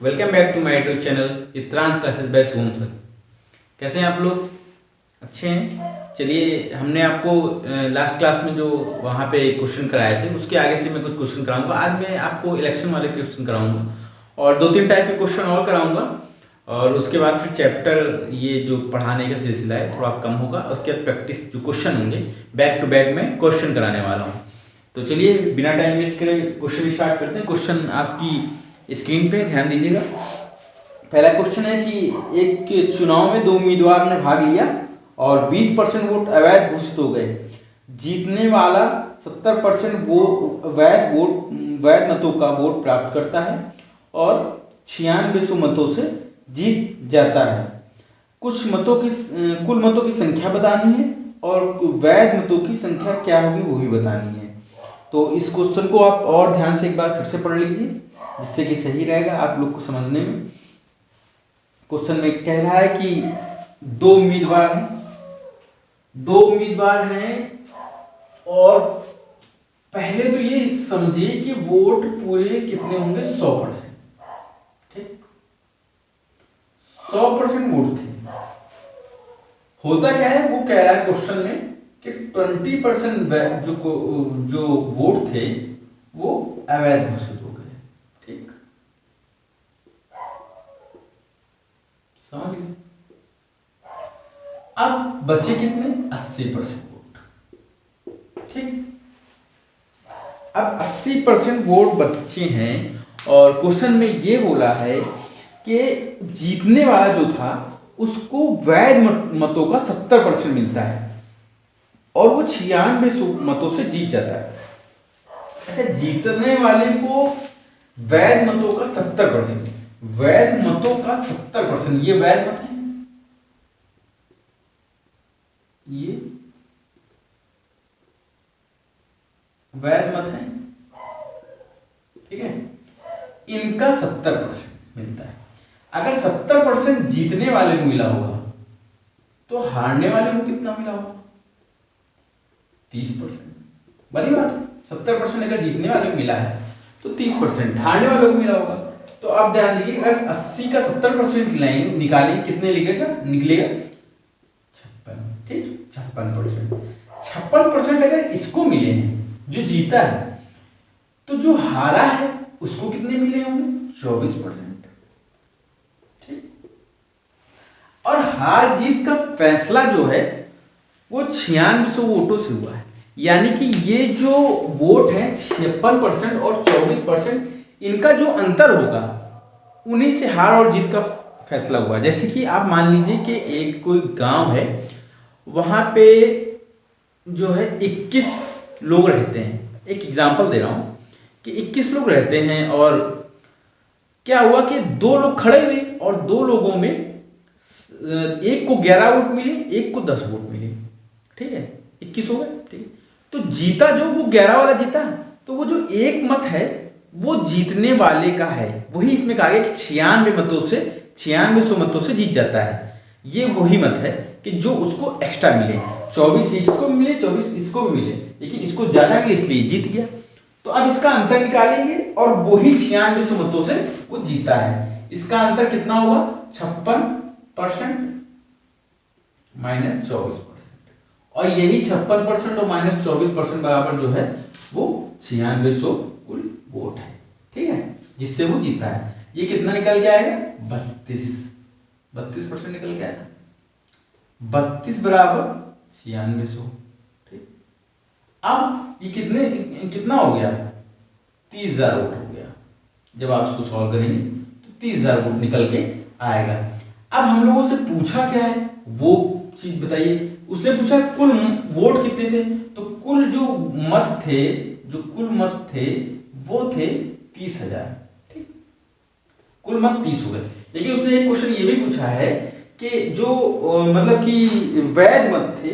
Welcome back to my YouTube channel Chitransh classes by Som sir. कैसे हैं आप लोग? अच्छे हैं। चलिए, हमने आपको लास्ट क्लास में जो वहाँ पे क्वेश्चन कराए थे उसके आगे से मैं कुछ क्वेश्चन कराऊंगा। आज मैं आपको इलेक्शन वाले क्वेश्चन कराऊंगा और 2-3 टाइप के क्वेश्चन और कराऊंगा और उसके बाद फिर चैप्टर ये जो पढ़ाने का सिलसिला है थोड़ा कम होगा। उसके बाद प्रैक्टिस जो क्वेश्चन होंगे बैक टू बैक में क्वेश्चन कराने वाला हूँ। तो चलिए बिना टाइम वेस्ट करे क्वेश्चन स्टार्ट करते हैं। क्वेश्चन आपकी स्क्रीन पे ध्यान दीजिएगा। पहला क्वेश्चन है कि एक चुनाव में 2 उम्मीदवार ने भाग लिया और 20% वोट अवैध घोषित हो गए। जीतने वाला 70% वो वैध मतों का वोट प्राप्त करता है और 9600 मतों से जीत जाता है। कुल मतों की संख्या बतानी है और वैध मतों की संख्या क्या होगी वो भी बतानी है। तो इस क्वेश्चन को आप और ध्यान से एक बार फिर से पढ़ लीजिए जिससे कि सही रहेगा आप लोग को समझने में। क्वेश्चन में कह रहा है कि दो उम्मीदवार हैं और पहले तो ये समझिए कि वोट पूरे कितने होंगे 100%। ठीक, 100% वोट थे। होता क्या है वो कह रहा है क्वेश्चन में कि 20% जो वोट थे वो अवैध घोषित हो गए। ठीक, समझ गए। अब बचे कितने? 80% वोट। ठीक, अब 80% वोट बचे हैं और क्वेश्चन में ये बोला है कि जीतने वाला जो था उसको वैध मतों का 70% मिलता है और वो 9600 मतों से जीत जाता है। अच्छा, जीतने वाले को वैध मतों का 70%, वैध मतों का 70%, ये वैध मत है, ये वैध मत है। ठीक है, इनका 70% मिलता है। अगर 70% जीतने वाले को मिला होगा तो हारने वाले को कितना मिला होगा? 30%। बड़ी बात है, 70% अगर जीतने वाले को मिला है तो 30% हारने वालों को मिला होगा। तो आप ध्यान दीजिए, अगर 80 का 70% निकालेंगे कितने निकलेगा? 56। ठीक, 56%। 56% अगर इसको मिले हैं जो जीता है, तो जो हारा है उसको कितने मिले होंगे? 24%। ठीक, और हार जीत का फैसला जो है वो 9600 वोटों से हुआ है। यानी कि ये जो वोट है 56% और 24%, इनका जो अंतर होगा उन्हीं से हार और जीत का फैसला हुआ। जैसे कि आप मान लीजिए कि एक कोई गांव है, वहां पे जो है 21 लोग रहते हैं। एक एग्जांपल दे रहा हूं कि 21 लोग रहते हैं और क्या हुआ कि 2 लोग खड़े हुए और 2 लोगों में एक को 11 वोट मिले, एक को 10 वोट मिले। ठीक है, 21 हो गए। ठीक है, तो जीता जो वो 11 वाला जीता, तो वो जो एक मत है वो जीतने वाले का है। वही इसमें कहा गया कि 9600 मतों से जीत जाता है। ये वही मत है कि जो उसको एक्स्ट्रा मिले, 24 इसको मिले, 24 इसको भी मिले, लेकिन इसको ज्यादा मिले इसलिए जीत गया। तो अब इसका अंतर निकालेंगे और वही 9600 मतों से वो जीता है। इसका अंतर कितना होगा? 56% माइनस 24%, और यही 56% और माइनस 24% बराबर जो है वो 9600 कुल वोट है। ठीक है, जिससे वो जीता है। ये कितना निकल के आएगा? 32% निकल के आएगा। 32 बराबर 9600। ठीक, अब ये कितना हो गया? 30,000 वोट हो गया। जब आप इसको सॉल्व करेंगे तो 30,000 वोट निकल के आएगा। अब हम लोगों से पूछा क्या है वो चीज बताइए। उसने पूछा कुल वोट कितने थे, तो कुल जो मत थे वो थे 30,000। ठीक, कुल मत 30 हो गए। लेकिन उसने एक क्वेश्चन ये भी पूछा है कि जो मतलब कि वैध मत थे,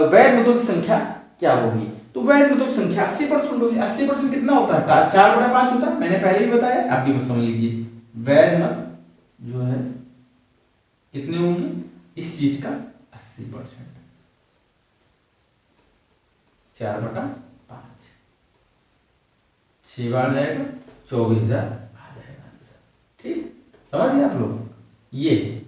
वैध मतों की संख्या क्या होगी? तो वैध मतों की संख्या 80% होगी। 80% कितना होता है? 4/5 होता है। मैंने पहले भी बताया, आप भी समझ लीजिए। वैध मत जो है कितने होंगे इस चीज का? 80%। 4/5, 6 बार जाएगा, 24,000 आ जाएगा आंसर। ठीक, समझ गए आप लोग? ये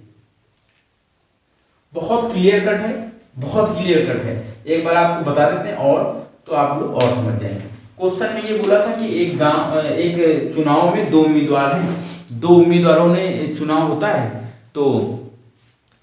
बहुत क्लियर कट है, बहुत क्लियर कट है। एक बार आपको बता देते हैं और तो आप लोग और समझ जाएंगे। क्वेश्चन में ये बोला था कि एक चुनाव में दो उम्मीदवार हैं, दो उम्मीदवारों ने चुनाव होता है, तो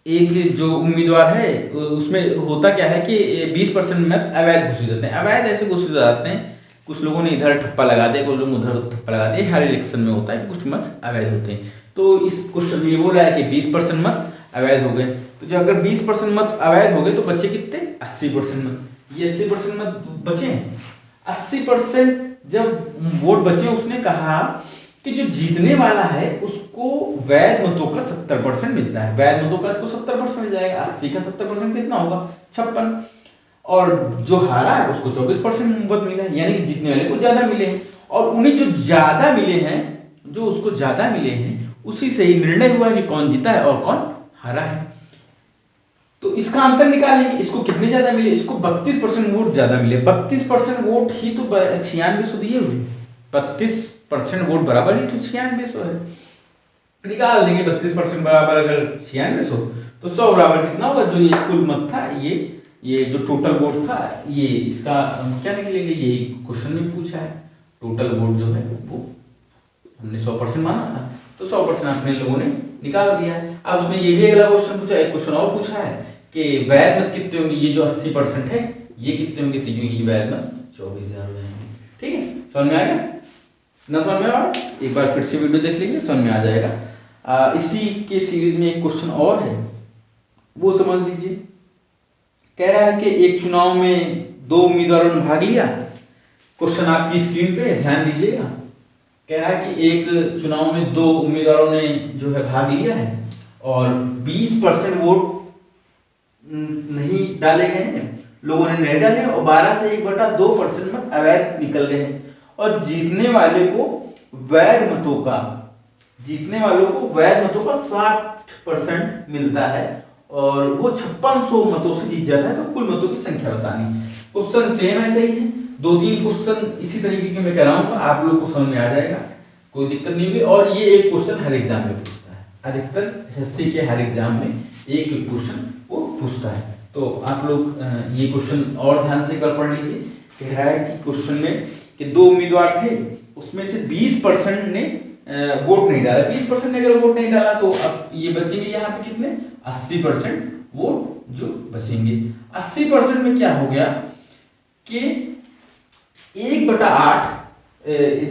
एक जो उम्मीदवार है उसमें होता क्या है कि 20% मत अवैध घोषित होते हैं। अवैध ऐसे घोषित हो जाते हैं, कुछ लोगों ने इधर ठप्पा लगा दिया, कुछ लोग उधर ठप्पा लगा दिया। हर इलेक्शन में होता है कि कुछ मत अवैध होते हैं। तो इस क्वेश्चन में ये बोला है कि 20% मत अवैध हो गए, तो जो अगर 20% मत अवैध हो गए तो बचे कितने? 80% मत। ये 80% मत बचे। 80% जब वोट बचे, उसने कहा कि जो जीतने वाला है उसको वैध मतों का 70% मिलता है। वैध मतों का इसको 70% मिल जाएगा। 80 का 70% कितना होगा? 56। और जो हारा है उसको 24% वोट मिला है, यानी कि जीतने वाले को ज्यादा मिले हैं। और उन्हें जो ज्यादा मिले हैं, जो उसको ज्यादा मिले हैं, उसी से ही निर्णय हुआ है कि कौन जीता है और कौन हारा है। तो इसका अंतर निकालेंगे, इसको कितने ज्यादा मिले? इसको 32% वोट ज्यादा मिले। 32% वोट ही तो 9600 दिए हुए। 32% वोट बराबर ही तो 9600 है। निकाल देंगे 32% बराबर अगर 9600, तो 100 बराबर कितना होगा? जो ये कुल मत था, ये जो टोटल वोट था, ये इसका क्या निकलेंगे? ये क्वेश्चन में पूछा है। टोटल वोट जो है वो हमने 100% माना था, तो 100% अपने लोगों ने निकाल दिया। अब उसमें ये भी अगला क्वेश्चन पूछा, एक क्वेश्चन और पूछा है कि वैध मत कितने होंगे? ये जो 80% है, ये कितने होंगे? तो ये वैध मत 24,000 हो जाएंगे। ठीक है, समझ में आ गया? ना समझ में आ रहा? एक बार फिर से वीडियो देख लीजिए, समझ में आ जाएगा। इसी के सीरीज में एक क्वेश्चन और है, वो समझ लीजिए। कह रहा है कि एक चुनाव में दो उम्मीदवारों ने भाग लिया। क्वेश्चन आपकी स्क्रीन पे ध्यान दीजिएगा। कह रहा है कि एक चुनाव में दो उम्मीदवारों ने जो है भाग लिया है और 20% वोट नहीं डाले गए हैं, लोगों ने नहीं डाले, और 12 से 1/2% मत अवैध निकल गए हैं। और जीतने वालों को वैध मतों का 60% मिलता है और वो 5600 मतों से जीत जाता है। तो कुल मतों की संख्या बतानी। क्वेश्चन सेम ऐसे ही है, 2-3 क्वेश्चन इसी तरीके के मैं कराऊंगा, आप लोग को समझ में आ जाएगा, कोई दिक्कत नहीं होगी। और ये एक क्वेश्चन हर एग्जाम में पूछता है, अधिकतर एसएससी के हर एग्जाम में एक क्वेश्चन वो पूछता है। तो आप लोग ये क्वेश्चन और ध्यान से एक बार पढ़ लीजिए। कह रहा है कि क्वेश्चन में कि दो उम्मीदवार थे, उसमें से 20% ने वोट नहीं डाला। 20% ने अगर वोट नहीं डाला तो अब ये बचेंगे यहाँ पे कितने? 80% वोट जो बचेंगे। 80% में क्या हो गया कि 1/8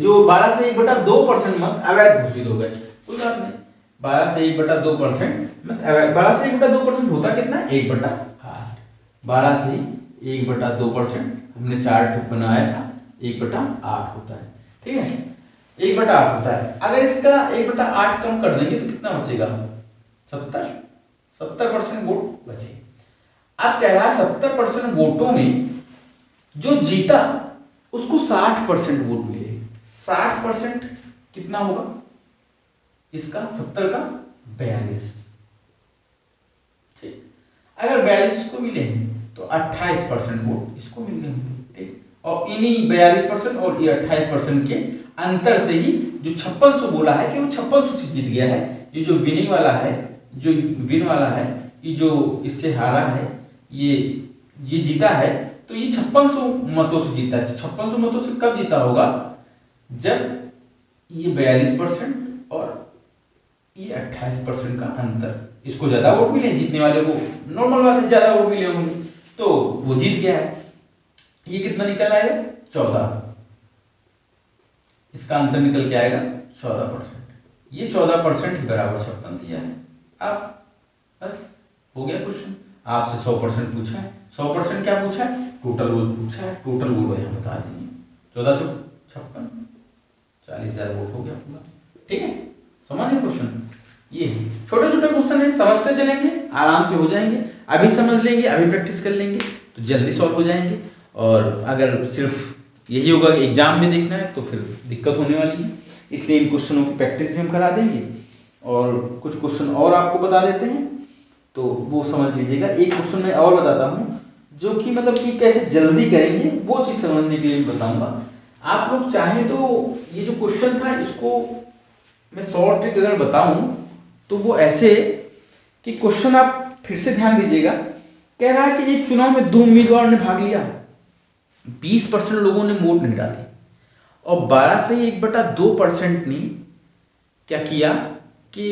जो 12 से 1/2% मत अवैध घोषित हो गए। कोई बात नहीं, 12 से 1/2% मत अवैध। 12 से 1/2% होता कितना? 1/8। 12 से 1/2% हमने चार्ट बनाया था, 1/8 होता है। ठीक है, 1/8 होता है। अगर इसका 1/8 कम कर देंगे तो कितना बचेगा? 70% वोट बचे। अब कह रहा है 70% वोटों में जो जीता उसको 60% वोट मिले। 60% कितना होगा इसका? 70 का 42। ठीक, अगर 42 को मिले तो 28% वोट इसको मिल गए। ठीक, और इन्हीं 42% और ये 28% के अंतर से ही जो 5600 बोला है कि वो 5600 से जीत गया है। ये जो विनिंग वाला है, जो विन वाला है, ये जो इससे हारा है, ये जीता है। तो ये 5600 मतों से जीता है। 5600 मतों से कब जीता होगा? जब ये 42% और ये 28% का अंतर, इसको ज्यादा वोट मिले, जीतने वाले को नॉर्मल बात है ज्यादा वोट मिले होंगे, तो वो जीत गया है। ये कितना निकल आएगा? 14। इसका अंतर निकल के आएगा 14%। ये 14% ही बराबर 56 दिया है। अब बस हो गया क्वेश्चन। आपसे 100% पूछा है। 100% क्या पूछा है? टोटल वोट पूछा है। टोटल वोट यहाँ बता देंगे। 14 × 56, 40,000 वोट हो गया पूरा। ठीक है, समझ गए क्वेश्चन? ये छोटे छोटे क्वेश्चन है, समझते चलेंगे, आराम से हो जाएंगे। अभी समझ लेंगे, अभी प्रैक्टिस कर लेंगे तो जल्दी सॉल्व हो जाएंगे। और अगर सिर्फ यही होगा कि एग्जाम में देखना है तो फिर दिक्कत होने वाली है। इसलिए इन क्वेश्चनों की प्रैक्टिस भी हम करा देंगे और कुछ क्वेश्चन और आपको बता देते हैं, तो वो समझ लीजिएगा। एक क्वेश्चन मैं और बताता हूँ जो कि मतलब कि कैसे जल्दी करेंगे, वो चीज़ समझने के लिए बताऊंगा। आप लोग चाहे तो ये जो क्वेश्चन था इसको मैं शॉर्ट ट्रिक अगर बताऊं तो वो ऐसे कि क्वेश्चन आप फिर से ध्यान दीजिएगा। कह रहा है कि एक चुनाव में 2 उम्मीदवार ने भाग लिया, 20% लोगों ने वोट नहीं डाले और 12 से 1/2% ने क्या किया कि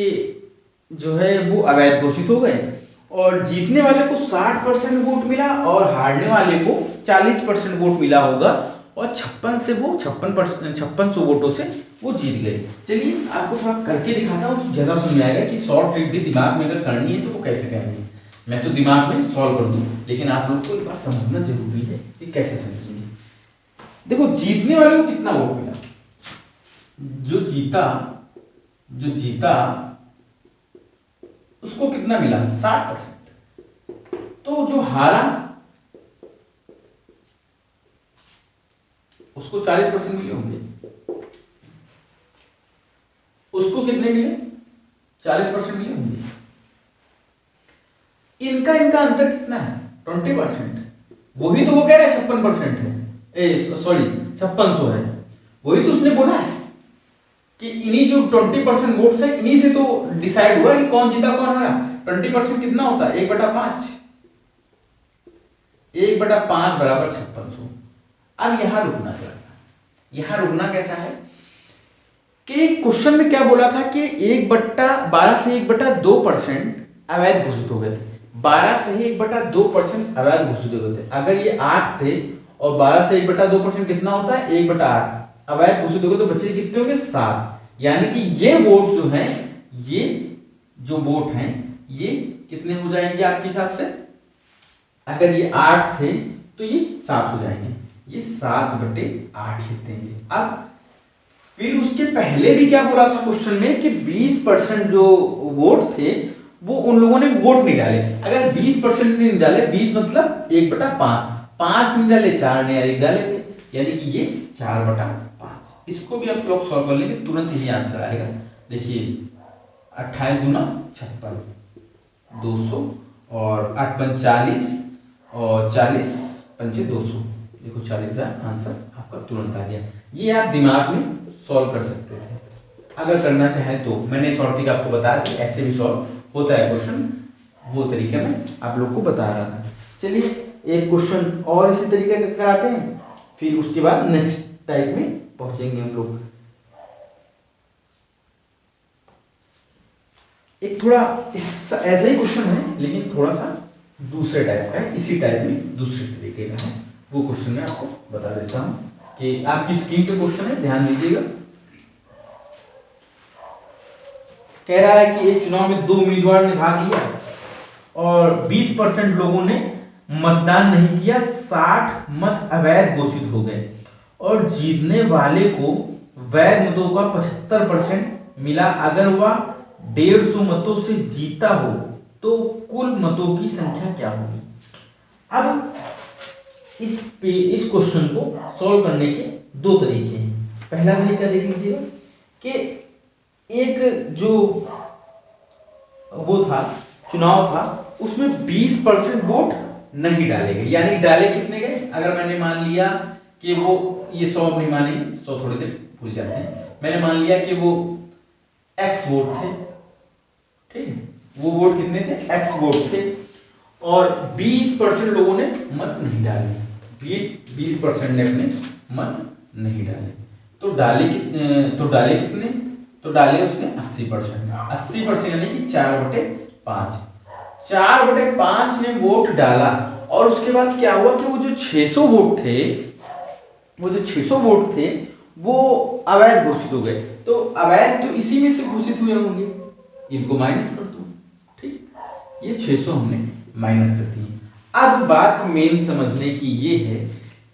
जो है वो अवैध घोषित हो गए और जीतने वाले को 60% वोट मिला और हारने वाले को 40% वोट मिला होगा और 5600 वोटों से वो जीत गए। चलिए आपको थोड़ा करके दिखाता हूँ तो ज़्यादा समझ में आएगा कि शॉर्ट ट्रिक भी दिमाग में अगर करनी है तो वो कैसे करनी है। मैं तो दिमाग में सॉल्व कर दूँ, लेकिन आप लोग को एक बार समझना जरूरी है कि कैसे समझेंगे। देखो जीतने वाले को कितना वोट मिला, जो जीता उसको कितना मिला 60%। तो जो हारा उसको 40% मिले होंगे, उसको कितने मिले 40% मिले होंगे। इनका अंतर कितना है 20%। वही तो वो कह रहा है 56% है, सॉरी 5600 है। वही तो उसने बोला है कि इन्हीं जो 20% वोट्स है इन्हीं से तो डिसाइड हुआ कि कौन जीता कौन हारा। 20% कितना होता है 1/5, 1/5 बराबर 5600। अब यहां रुकना कैसा है कि क्वेश्चन में क्या बोला था कि 12 से 1/2% अवैध घोषित हो गए थे। 12 से 1/2% अवैध घोषित हो गए थे। अगर ये 8 थे और 12 से 1/2% कितना होता है 1/8 अवैध घोषित हो गए, तो बचे कितने होंगे 7। यानी कि ये वोट जो है, ये जो वोट हैं ये कितने हो जाएंगे आपके हिसाब से। अगर ये 8 थे तो ये 7 हो जाएंगे, ये 7/8 लिख देंगे। अब फिर उसके पहले भी क्या बोला था क्वेश्चन में कि 20% जो वोट थे वो उन लोगों ने वोट नहीं डाले। अगर 20% नहीं डाले, 20 मतलब 1/5, 5 नहीं डाले, 4 ने 1 डाले थे, यानी कि ये 4/5। इसको भी आप लोग सॉल्व कर लेंगे, तुरंत ही आंसर आएगा। देखिए 28 गुना 56 200 और 8 5 40 और 40 पंचे 200, देखो 40,000 आंसर आपका तुरंत आ गया। ये आप दिमाग में सॉल्व कर सकते थे अगर करना चाहे तो। मैंने शॉर्ट ट्रिक आपको बताया कि ऐसे भी सॉल्व होता है क्वेश्चन, वो तरीके में आप लोग को बता रहा था। चलिए एक क्वेश्चन और इसी तरीके का कराते हैं, फिर उसके बाद नेक्स्ट टाइप में पहुंचेंगे हम लोग। एक थोड़ा ऐसा ही क्वेश्चन है लेकिन थोड़ा सा दूसरे टाइप का है, इसी टाइप में दूसरे तरीके का है। वो क्वेश्चन मैं आपको बता देता हूं कि आपकी स्क्रीन पे क्वेश्चन है, ध्यान दीजिएगा। कह रहा है कि एक चुनाव में 2 उम्मीदवार ने भाग लिया और 20% लोगों ने मतदान नहीं किया, 60 मत अवैध घोषित हो गए और जीतने वाले को वैध मतों का 75% मिला। अगर वह 150 मतों से जीता हो तो कुल मतों की संख्या क्या होगी। अब इस क्वेश्चन को सॉल्व करने के 2 तरीके हैं। पहला तरीका देख लीजिएगा कि एक जो वो था चुनाव था उसमें 20% वोट नहीं डाले गए, यानी डाले कितने गए। अगर मैंने मान लिया कि वो ये 100 नहीं मानेंगे, 100 थोड़ी देर भूल जाते हैं। मैंने मान लिया कि वो x वोट थे, ठीक है, वो वोट कितने थे x वोट थे और 20% लोगों ने मत नहीं डाले, 20% ने अपने मत नहीं डाले। तो डाले कितने, तो डाले उसने 80% यानी कि 4/5। 4/5 ने वोट डाला और उसके बाद क्या हुआ कि वो जो 600 वोट थे वो अवैध घोषित हो गए। तो अवैध तो इसी में से घोषित हुए होंगे, इनको माइनस कर दो, ठीक, ये 600 हमने माइनस कर दिए। अब बात मेन समझने की ये है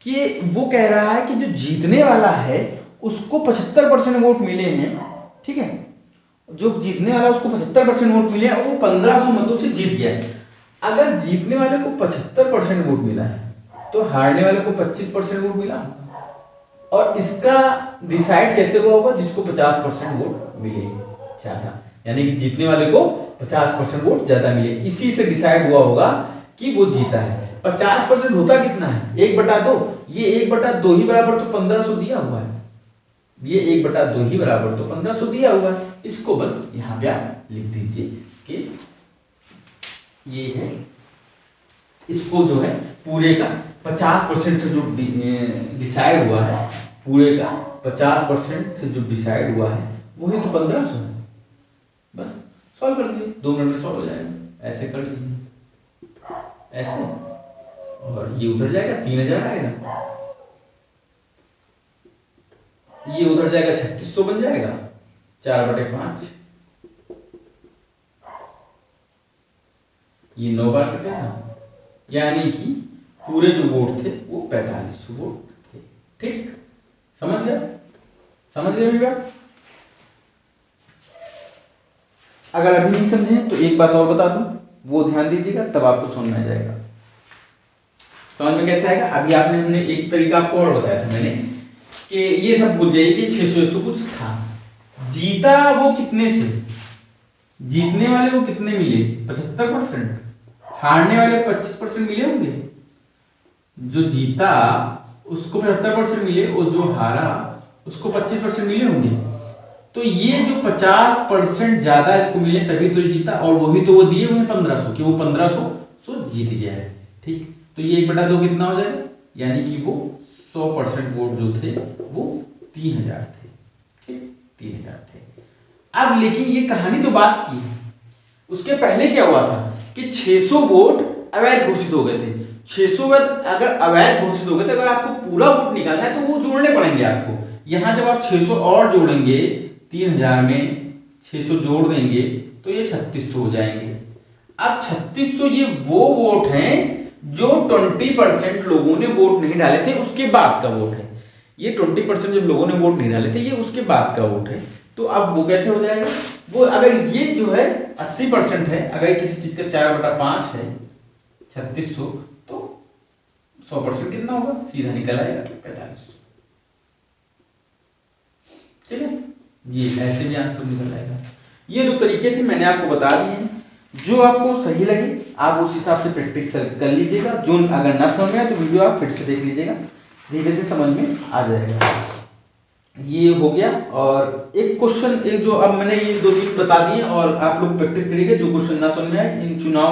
कि वो कह रहा है कि जो जीतने वाला है उसको 75% वोट मिले हैं, ठीक है, जो जीतने वाला उसको 75% वोट मिले हैं, वो 1500 मतों से जीत गया है। अगर जीतने वाले को 75% वोट मिला है तो हारने वाले को 25% वोट मिला, और इसका डिसाइड कैसे हुआ होगा, जिसको 50% वोट मिले ज्यादा, यानी कि जीतने वाले को 50% वोट ज्यादा मिले, इसी से डिसाइड हुआ होगा कि वो जीता है। 50% होता कितना है 1/2, ये 1/2 ही बराबर तो 1500 दिया हुआ है, ये 1/2 ही बराबर तो 1500 दिया हुआ है। इसको बस यहाँ पे आप लिख दीजिए कि ये है, इसको जो है पूरे का 50% से जो डिसाइड हुआ है, पूरे का 50% से जो डिसाइड हुआ है वही तो 1500 है। बस सॉल्व कर दीजिए, 2 मिनट में सॉल्व हो जाएगा। ऐसे कर लीजिए, ऐसे, और ये उधर जाएगा 3000 आएगा, ये उधर जाएगा 3600 बन जाएगा, 4/5, ये 9 बार कटेगा, यानी कि पूरे जो वोट थे वो 4500 वोट थे। ठीक, समझ गया? समझ गए भैया? अगर अभी नहीं समझे तो एक बात और बता दूं, वो ध्यान दीजिएगा, तब आपको समझ में आ जाएगा। समझ में कैसे आएगा? अभी आपने हमने एक तरीका आपको और बताया था मैंने कि ये सब भूल जाइए कि 600 कुछ था, जीता वो कितने से, जीतने वाले को कितने मिले 75%, हारने वाले 25% मिले होंगे। जो जीता उसको 75% मिले और जो हारा उसको 25% मिले होंगे। तो ये जो 50% ज्यादा इसको मिले तभी तो जीता, और वही तो वो दिए हुए 1500 कि वो 1500 जीत गया है। ठीक, तो ये 1/2 कितना हो जाएगा, यानी कि वो 100% वोट जो थे वो 3000 थे। ठीक, 3000 थे। अब लेकिन ये कहानी तो बात की है, उसके पहले क्या हुआ था कि 600 वोट अवैध घोषित हो गए थे। 600 वोट अगर अवैध घोषित हो गए थे, अगर आपको पूरा वोट निकालना है तो वो जोड़ने पड़ेंगे आपको। यहां जब आप 600 और जोड़ेंगे, 3000 में 600 जोड़ देंगे तो ये 3600 हो जाएंगे। अब 3600 ये वो वोट हैं जो 20% लोगों ने वोट नहीं डाले थे, उसके बाद का वोट है। ये 20% जब लोगों ने वोट नहीं डाले थे, ये उसके बाद का वोट है। तो अब वो कैसे हो जाएगा, वो अगर ये जो है 80% है, अगर किसी चीज का 4/5 है 3600, तो 100% कितना होगा, सीधा निकल आएगा 4500। ठीक है, ये ऐसे भी आंसर निकल आएगा। ये 2 तरीके थे, मैंने आपको बता दिए हैं। जो आपको सही लगे आप उस हिसाब से प्रैक्टिस कर लीजिएगा। जो अगर ना समझ में आए तो वीडियो आप फिर से देख लीजिएगा, धीरे से समझ में आ जाएगा। ये हो गया। और एक क्वेश्चन, एक जो अब मैंने ये 2-3 बता दिए और आप लोग प्रैक्टिस करिएगा। जो क्वेश्चन ना समझ में आए, इन चुनाव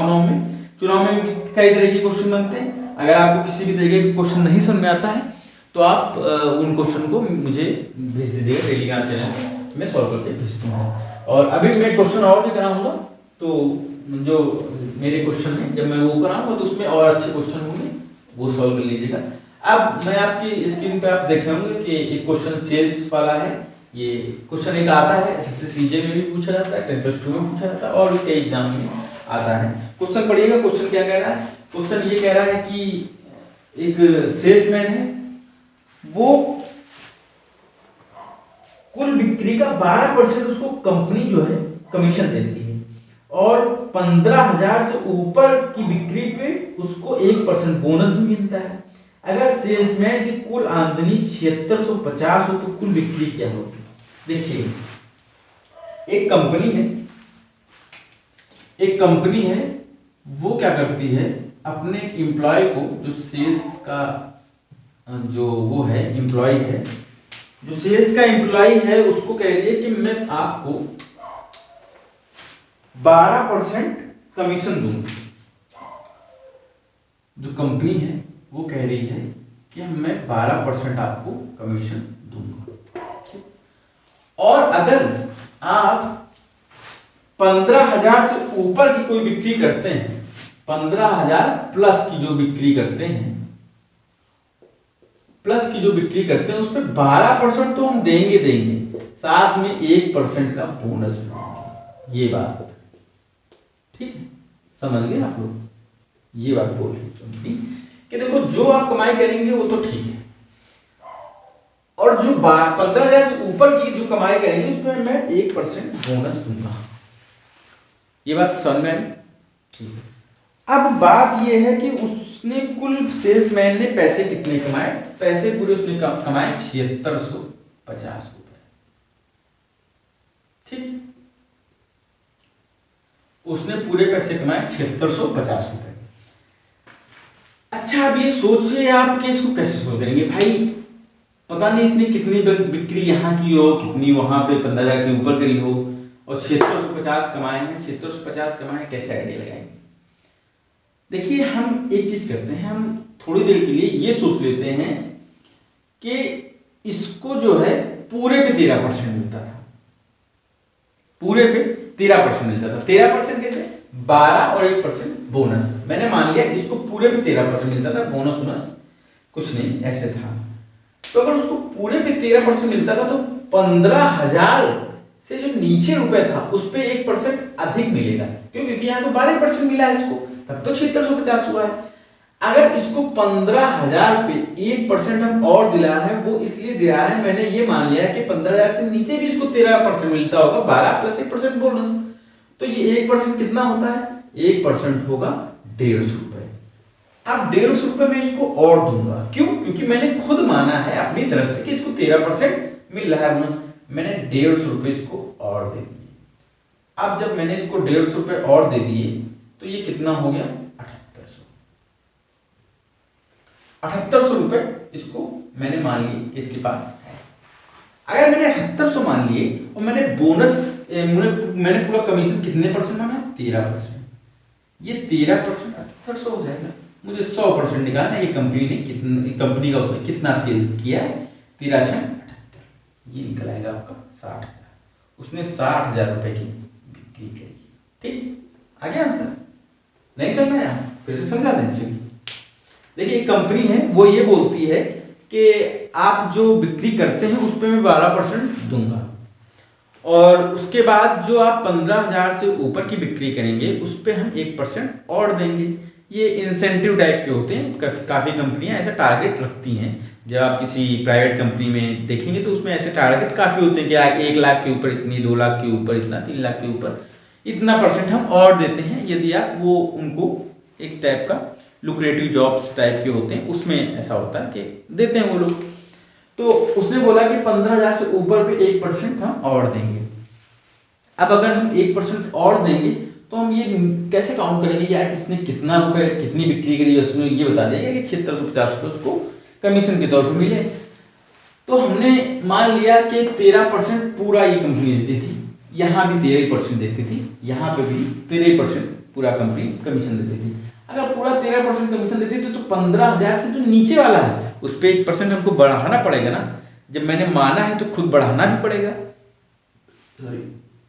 में कई तरह के क्वेश्चन बनते हैं। अगर आपको किसी भी तरीके के क्वेश्चन नहीं समझ में आता है तो आप उन क्वेश्चन को मुझे भेज दीजिएगा, टेलीग्राम चैनल में सॉल्व करके भेज दूंगा। और अभी मैं क्वेश्चन और भी कराऊंगा, तो जो मेरे क्वेश्चन है जब मैं वो कराऊंगा तो उसमें और अच्छे क्वेश्चन होंगे, वो सॉल्व कर लीजिएगा। अब मैं आपकी स्क्रीन पे आप देख रहे होंगे कि एक क्वेश्चन सेल्स वाला है। ये क्वेश्चन एक आता है, एसएससी सीजे में भी पूछा जाता है, 10+2 में पूछा जाता है और भी कई एग्जाम में आता है। क्वेश्चन पढ़िएगा। क्वेश्चन क्या कह रहा है? क्वेश्चन ये कह रहा है कि एक सेल्समैन है, वो कुल बिक्री का 12% उसको कंपनी जो है कमीशन देती है, और 15,000 से ऊपर की बिक्री पे उसको 1% बोनस भी मिलता है। अगर सेल्समैन की कुल आमदनी 7650 हो तो कुल बिक्री क्या होगी? देखिए, एक कंपनी है, वो क्या करती है, अपने एम्प्लॉय को, जो सेल्स का जो वो है एम्प्लॉय है, जो सेल्स का एम्प्लॉय है, उसको कह रही है कि मैं आपको 12% कमीशन दूंगी। जो कंपनी है वो कह रही है कि मैं 12% आपको कमीशन दूंगा। और अगर आप 15,000 से ऊपर की कोई बिक्री करते हैं, 15,000 प्लस की जो बिक्री करते हैं, उस पर 12% तो हम देंगे, साथ में 1% का बोनस भी देंगे। ये बात ठीक है, समझ गए आप लोग? ये बात बोल रही कि देखो, जो आप कमाई करेंगे वो तो ठीक है, और जो 15,000 से ऊपर की जो कमाई करेंगे उस पर मैं 1% बोनस दूंगा। ये बात समझ में आई? ठीक है। अब बात ये है कि उसने कुल सेल्समैन ने पैसे कितने कमाए? पैसे पूरे उसने कमाए 7650 रुपए। ठीक, उसने पूरे पैसे कमाए 7650 रुपए। अच्छा, अब ये सोचिए आप कि इसको कैसे सोल्व करेंगे। भाई पता नहीं इसने कितनी बिक्री यहाँ की हो, कितनी वहां पे 15,000 के ऊपर करी हो, और 7650 कमाए हैं, 7650 कमाए हैं, कैसे आइडिया लगाएंगे? देखिए हम एक चीज करते हैं, हम थोड़ी देर के लिए ये सोच लेते हैं कि इसको जो है पूरे पे 13% मिलता था, पूरे पे 13% मिलता था। 13% कैसे? 12 और 1% बोनस। मैंने मान लिया इसको पूरे पे 13% मिलता था, बोनस वोनस कुछ नहीं, ऐसे था। तो अगर उसको पूरे पे 13% मिलता था तो 15,000 से जो नीचे रुपए था उस पे 1% अधिक मिलेगा। क्यों? क्योंकि यहाँ तो 12% मिला है इसको, तब तो 7650 हुआ है। अगर इसको 15,000 पे 1% हम और दिला रहे हैं, वो इसलिए दिला रहे हैं, मैंने ये मान लिया कि 15,000 से नीचे भी इसको 13% मिलता होगा, 12 प्लस 1% बोनस। तो ये 1% कितना होता है? 1% होगा 150 रुपए। अब 150 रुपए में इसको और दूंगा, क्यों? क्योंकि मैंने खुद माना है अपनी तरफ से कि इसको 13% मिल रहा है बोनस। मैंने 150 रुपए इसको और दे दिए। अब जब मैंने इसको 150 रुपए और दे दिए तो ये कितना हो गया? 7800 रुपए इसको मैंने मान लिए कि इसके पास है। अगर मैंने 7800 मान लिए और मैंने बोनस मैंने पूरा कमीशन कितने परसेंट माना? 13%। ये 13% 7800 हो जाएगा। मुझे 100% निकालना है, ये कंपनी ने कंपनी का उसने कितना सेल किया है? 13,678। ये निकल आएगा आपका 60,000। उसने 60,000 रुपए की बिक्री करी। ठीक, आ गया आंसर? नहीं समझ में आया? फिर से समझा दें। चलिए देखिए, एक कंपनी है वो ये बोलती है कि आप जो बिक्री करते हैं उस पर मैं 12% दूंगा, और उसके बाद जो आप 15,000 से ऊपर की बिक्री करेंगे उस पर हम 1% और देंगे। ये इंसेंटिव टाइप के होते हैं। काफ़ी कंपनियां ऐसा टारगेट रखती हैं। जब आप किसी प्राइवेट कंपनी में देखेंगे तो उसमें ऐसे टारगेट काफ़ी होते हैं कि 1 लाख के ऊपर इतनी, 2 लाख के ऊपर इतना, 3 लाख के ऊपर इतना परसेंट हम और देते हैं, यदि आप वो उनको एक टाइप का लुक्रेटिव जॉब्स टाइप के होते हैं उसमें ऐसा होता है कि देते हैं वो लोग। तो उसने बोला कि 15,000 से ऊपर पे 1% हम और देंगे। अब अगर हम 1% और देंगे तो हम ये कैसे काउंट करेंगे यार किसने कितना रुपए कितनी बिक्री करी, उसमें ये बता देंगे कि 7650 रुपये उसको कमीशन के तौर पर मिले। तो हमने मान लिया कि 13% पूरा ये कंपनी देती थी, यहाँ भी 13% देती थी, यहाँ पे भी 13% पूरा कंपनी कमीशन देती थी। अगर पूरा 13% कमीशन देती थी तो 15,000 से जो नीचे वाला है उस पर 1% हमको बढ़ाना पड़ेगा ना। जब मैंने माना है तो खुद बढ़ाना भी पड़ेगा।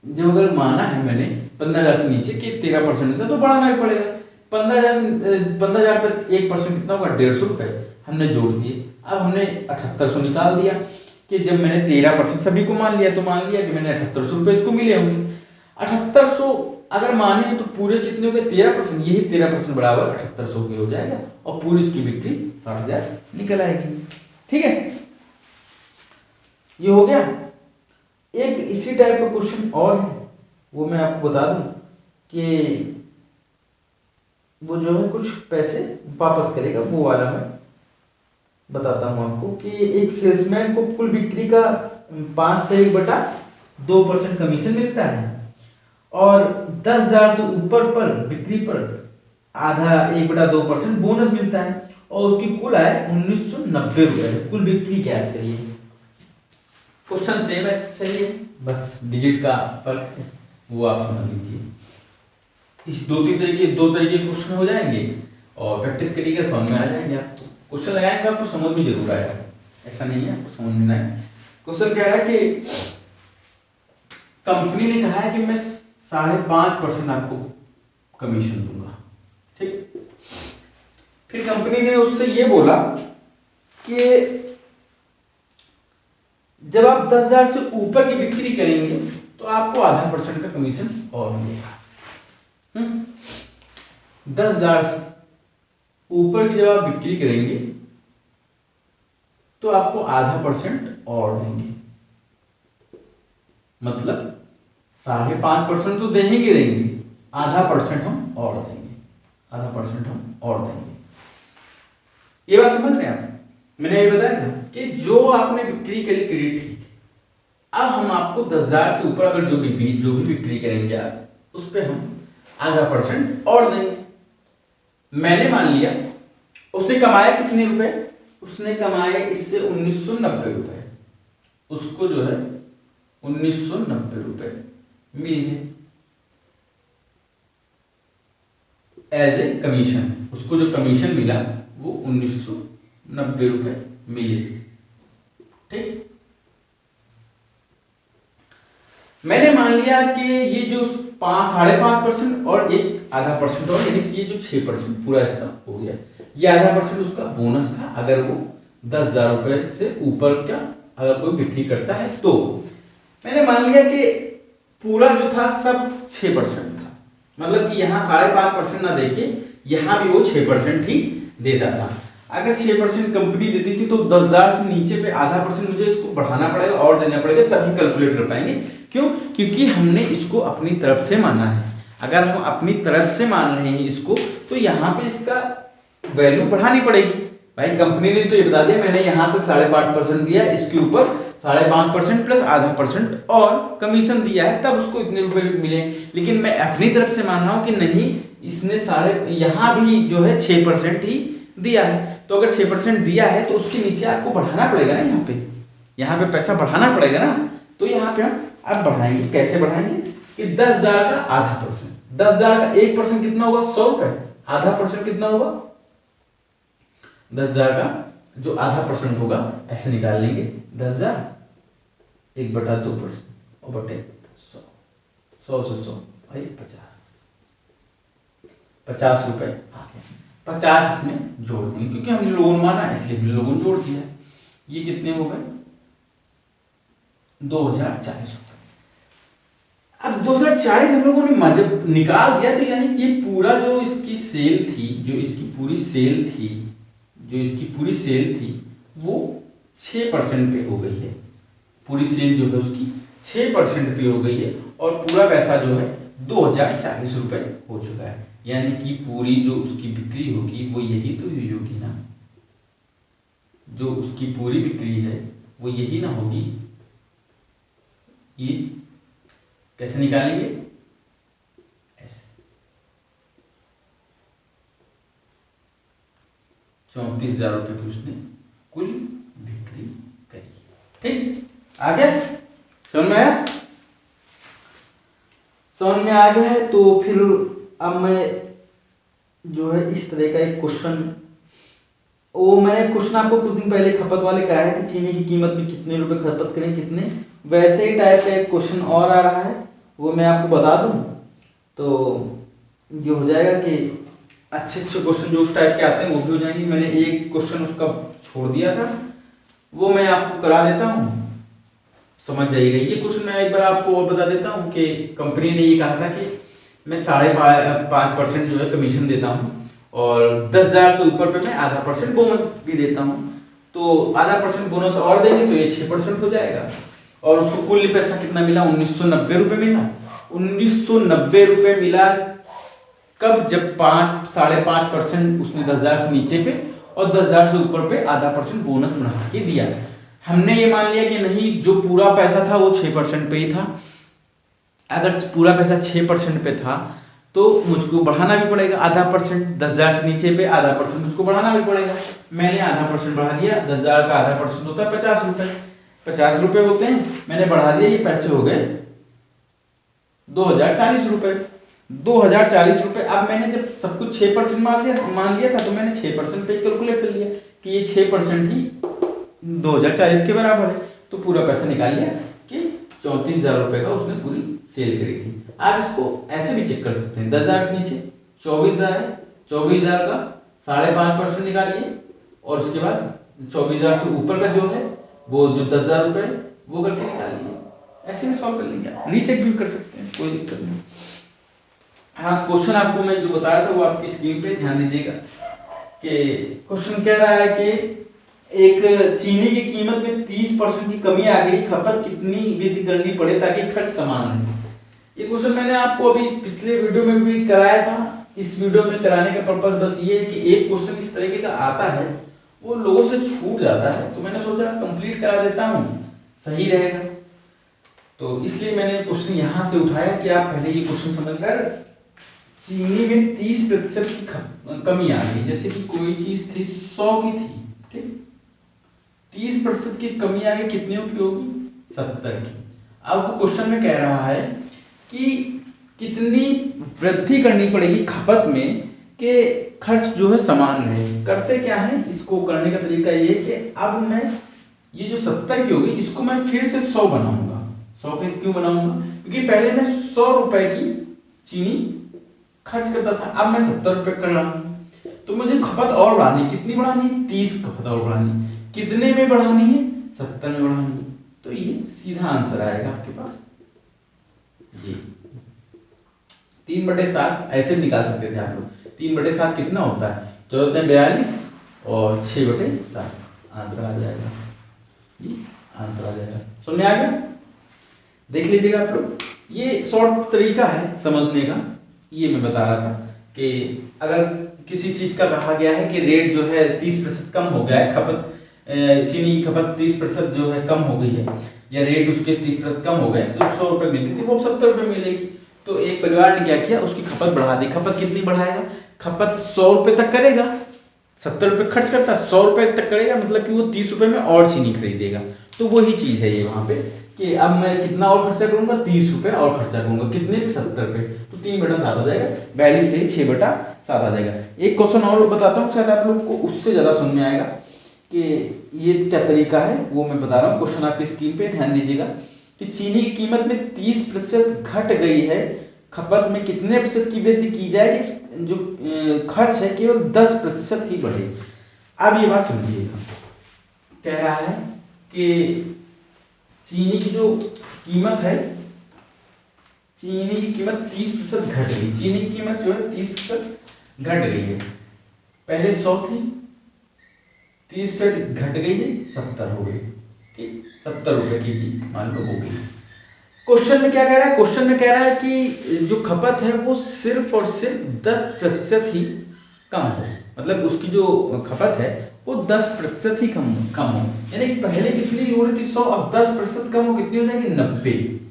जब अगर माना है मैंने 15,000 से नीचे कि 13% देता तो बढ़ाना भी पड़ेगा। 15,000 तक 1% कितना होगा? 150 रुपए हमने जोड़ दिए। अब हमने 7800 निकाल दिया कि जब मैंने 13% सभी को मान लिया तो मान लिया कि मैंने 7800 रुपए इसको मिले होंगे। 7800 अगर माने तो पूरे कितने हो गए? 13%। यही 13% बराबर 7800 हो जाएगा और पूरी इसकी बिक्री 60,000 निकल आएगी। ठीक है, ये हो गया। एक इसी टाइप का क्वेश्चन और है, वो मैं आपको बता दूं कि वो जो है कुछ पैसे वापस करेगा, वो वाला मैं बताता हूं आपको कि एक सेल्समैन को कुल बिक्री का 5 से 1/2% कमीशन मिलता है और 10,000 से ऊपर पर बिक्री पर आधा 1/2% बोनस मिलता है और उसकी कुल आय 1990 रुपए है। कुल बिक्री क्या करिए? क्वेश्चन सेम है, सही है, बस डिजिट का फर्क है, वो आप समझ लीजिए। इस दो तरीके क्वेश्चन हो जाएंगे और प्रैक्टिस करिएगा, समझ में आ जाएंगे। आप क्वेश्चन लगाएंगे आपको समझ में जरूर आएगा, ऐसा नहीं है आपको समझ में ना आए। क्वेश्चन कह रहा है कि कंपनी ने कहा है कि मैं 5.5% आपको कमीशन दूंगा। ठीक, फिर कंपनी ने उससे ये बोला कि जब आप 10,000 से ऊपर की बिक्री करेंगे तो आपको 0.5% का कमीशन और मिलेगा। 10,000 से ऊपर की जब आप बिक्री करेंगे तो आपको 0.5% और देंगे, मतलब 5.5% तो देंगे, 0.5% हम और देंगे, 0.5% हम और देंगे। ये बात समझ रहे हैं आप? मैंने ये बताया था कि जो आपने बिक्री करी ठीक, अब हम आपको 10,000 से ऊपर अगर जो भी बिक्री करेंगे आप उस पर हम 0.5% और देंगे। मैंने मान लिया उसने कमाए कितने रुपए? उसने कमाए इससे 1990 रुपए, उसको जो है 1990 रुपए मिल गए एज ए कमीशन। उसको जो कमीशन मिला वो 1990 रुपए मिले। ठीक, मैंने मान लिया कि ये जो 5.5% और एक आधा परसेंट और, यानी कि ये जो 6% पूरा इसका हो गया। ये आधा परसेंट उसका बोनस था अगर वो 10,000 रुपए से ऊपर का अगर कोई बिक्री करता है तो। मैंने मान लिया कि पूरा जो था सब 6% था, मतलब कि यहाँ 5.5% ना देके यहाँ भी वो 6% ही देता था। अगर 6% कंपनी देती थी तो 10,000 से नीचे पे आधा परसेंट मुझे इसको बढ़ाना पड़ेगा और देना पड़ेगा, तभी कैलकुलेट कर पाएंगे। क्यों? क्योंकि हमने इसको अपनी तरफ से माना है। अगर हम अपनी तरफ से मान रहे हैं इसको तो यहाँ पे इसका वैल्यू बढ़ानी पड़ेगी। भाई कंपनी ने तो ये बता दिया मैंने यहाँ तक 5.5% दिया, इसके ऊपर 5.5% प्लस आधा परसेंट और कमीशन दिया है, तब उसको इतने रुपए मिले। लेकिन मैं अपनी तरफ से मान रहा हूँ कि नहीं, इसने यहाँ भी जो है 6% ही दिया है। तो अगर 6% दिया है तो उसके नीचे आपको बढ़ाना पड़ेगा ना, यहाँ पे पैसा बढ़ाना पड़ेगा ना। तो यहाँ पे हम अब बढ़ाएंगे। कैसे बढ़ाएंगे कि 10,000 का आधा परसेंट, 10,000 का 1% कितना होगा 100 रुपए, आधा परसेंट कितना होगा 10,000 का जो आधा परसेंट होगा ऐसे निकाल लेंगे। 10,000 1/2% और बटे 100, 100 से 100 भाई 50 रुपए आ गए। 50 इसमें जोड़ देंगे क्योंकि हमने लोन माना इसलिए हमने लोन जोड़ दिया। ये कितने हो गए 2040 रुपए। अब 2040 हम लोगों ने जब निकाल दिया तो यानी कि ये पूरा जो इसकी सेल थी, जो इसकी पूरी सेल थी वो 6% पे हो गई है। पूरी सेल जो है उसकी 6% पे हो गई है और पूरा पैसा जो है 2040 रुपए हो चुका है। यानी कि पूरी जो उसकी बिक्री होगी वो यही तो हुई होगी ना, जो उसकी पूरी बिक्री है वो यही ना होगी। ये कैसे निकालेंगे ऐसे 34,000 रुपए की उसने कुल बिक्री करी। ठीक, आ गया समझ में आया? समझ में आ गया है। तो फिर अब मैं जो है इस तरह का एक क्वेश्चन, वो मैंने क्वेश्चन आपको कुछ दिन पहले खपत वाले कराए थे, चीनी की कीमत में कितने रुपए खपत करें कितने, वैसे ही टाइप का एक क्वेश्चन और आ रहा है, वो मैं आपको बता दूं तो ये हो जाएगा कि अच्छे क्वेश्चन जो उस टाइप के आते हैं वो भी हो जाएंगे। मैंने एक क्वेश्चन उसका छोड़ दिया था, वो मैं आपको करा देता हूँ, समझ जाइएगा। ये क्वेश्चन मैं एक बार आपको और बता देता हूँ कि कंपनी ने ये कहा था कि मैं 5.5% जो है कमीशन देता हूँ और 10,000 से ऊपर पे मैं आधा परसेंट बोनस भी देता हूँ। तो आधा परसेंट बोनस और देंगे तो ये 6% हो जाएगा। और उसको कुल पैसा कितना मिला 1990 रुपए मिला। 1990 रुपए मिला कब? जब 5.5% उसने 10,000 से नीचे पे और 10,000 से ऊपर पे आधा परसेंट बोनस बढ़ा के दिया। हमने ये मान लिया कि नहीं, जो पूरा पैसा था वो 6% पे ही था। अगर पूरा पैसा 6% पे था तो मुझको बढ़ाना भी पड़ेगा आधा परसेंट। 10,000 से नीचे पे आधा परसेंट मुझको बढ़ाना भी पड़ेगा। मैंने आधा परसेंट बढ़ा दिया। 10,000 का आधा परसेंट होता है 50 रुपए, 50 रुपए होते हैं, मैंने बढ़ा दिया, ये पैसे हो गए 2040 रुपए। 2040 रुपए। अब मैंने जब सब कुछ 6% मान लिया था तो मैंने 6% पे कैलकुलेट कर लिया कि ये 6% ही 2040 के बराबर है। तो पूरा पैसा निकाल लिया कि 34,000 रुपए का उसने पूरी सेल करी थी। आप इसको ऐसे भी चेक कर सकते हैं, 10,000 से नीचे 24,000 है, 24,000 का 5.5% निकालिए और उसके बाद 24,000 से ऊपर का जो है वो जो 10,000 रुपए वो करके निकालिए। ऐसे में सॉल्व कर लेंगे, आप रीचेक भी कर सकते हैं, कोई दिक्कत नहीं। हाँ, क्वेश्चन आपको मैं जो बता रहा था वो आपकी स्क्रीन पे ध्यान दीजिएगा कि क्वेश्चन कह रहा है कि एक चीनी की कीमत में 30% की कमी आ गई, खपत कितनी वृद्धि करनी पड़े ताकि खर्च समान रहे। ये क्वेश्चन मैंने आपको अभी पिछले वीडियो में भी कराया था। इस वीडियो में कराने का पर्पस बस ये है कि एक क्वेश्चन इस तरीके का आता है वो लोगों से छूट जाता है, तो मैंने सोचा कंप्लीट करा देता हूँ, सही रहेगा। तो इसलिए मैंने क्वेश्चन यहाँ से उठाया कि आप पहले ये क्वेश्चन समझकर चीनी में 30% की कमी आ गई। जैसे कि कोई चीज थी 100 की थी, ठीक, 30% की कमी आ गई, कितने की होगी 70 की। अब वो क्वेश्चन में कह रहा है कि कितनी वृद्धि करनी पड़ेगी खपत में कि खर्च जो है समान रहे। करते क्या है, इसको करने का तरीका ये है कि अब मैं ये जो 70 की होगी इसको मैं फिर से 100 बनाऊंगा। 100 के क्यों बनाऊंगा, क्योंकि पहले मैं 100 रुपए की चीनी खर्च करता था, अब मैं 70 रुपए कर रहा हूँ। तो मुझे खपत और बढ़ानी, कितनी बढ़ानी है, 30 खपत और बढ़ानी। कितने में बढ़ानी है, 70 में बढ़ानी है। तो ये सीधा आंसर आएगा आपके पास, ये 3/7 ऐसे निकाल सकते थे आप लोग। 3/7 कितना होता है, 14×42 और 6/7 आंसर आ जाएगा, ये आंसर आ जाएगा। समझ में आ गया, देख लीजिएगा आप लोग। ये शॉर्ट तरीका है समझने का, ये मैं बता रहा था कि अगर किसी चीज का कहा गया है कि रेट जो है 30% कम हो गया है, खपत चीनी की खपत 30% जो है कम हो गई है, या रेट उसके 30% कम हो गए, तो 100 रुपए मिलती थी वो 70 रुपए मिलेगी। तो एक परिवार ने क्या किया, उसकी खपत बढ़ा दी। खपत कितनी बढ़ाएगा, खपत 100 रुपए तक करेगा, 70 रुपए खर्च करता है, 100 रुपए तक करेगा, मतलब कि वो 30 रुपए में और चीनी खरीदेगा। तो वही चीज है ये वहां पे कि अब मैं कितना और खर्चा करूंगा, 30 रुपए और खर्चा करूंगा, कितने पे, 70 पे। तो 3/7 आ जाएगा, 42 से 6/7 आ जाएगा। एक क्वेश्चन और बताता हूँ, शायद आप लोग को उससे ज्यादा समझ में आएगा कि ये क्या तरीका है, वो मैं बता रहा हूँ। क्वेश्चन आपकी स्क्रीन पे ध्यान दीजिएगा कि चीनी की कीमत में 30% घट गई है, खपत में कितने प्रतिशत की वृद्धि की जाएगी, जो खर्च है केवल 10% ही बढ़े। अब ये बात समझिएगा, कह रहा है कि चीनी की जो कीमत है, चीनी की कीमत 30% घट गई। चीनी की कीमत जो है 30% घट गई है, पहले 100 थी, 30% घट गई है, 70 हो गई। ठीक, 70 रुपए की जी मान लो हो गई। क्वेश्चन में क्या कह रहा है, क्वेश्चन में कह रहा है कि जो खपत है वो सिर्फ और सिर्फ 10% ही कम हो, मतलब उसकी जो खपत है वो 10% ही कम हो। यानी कि पहले कितनी हो रही थी 100, अब 10% कम हो, कितनी हो जाएगी 90।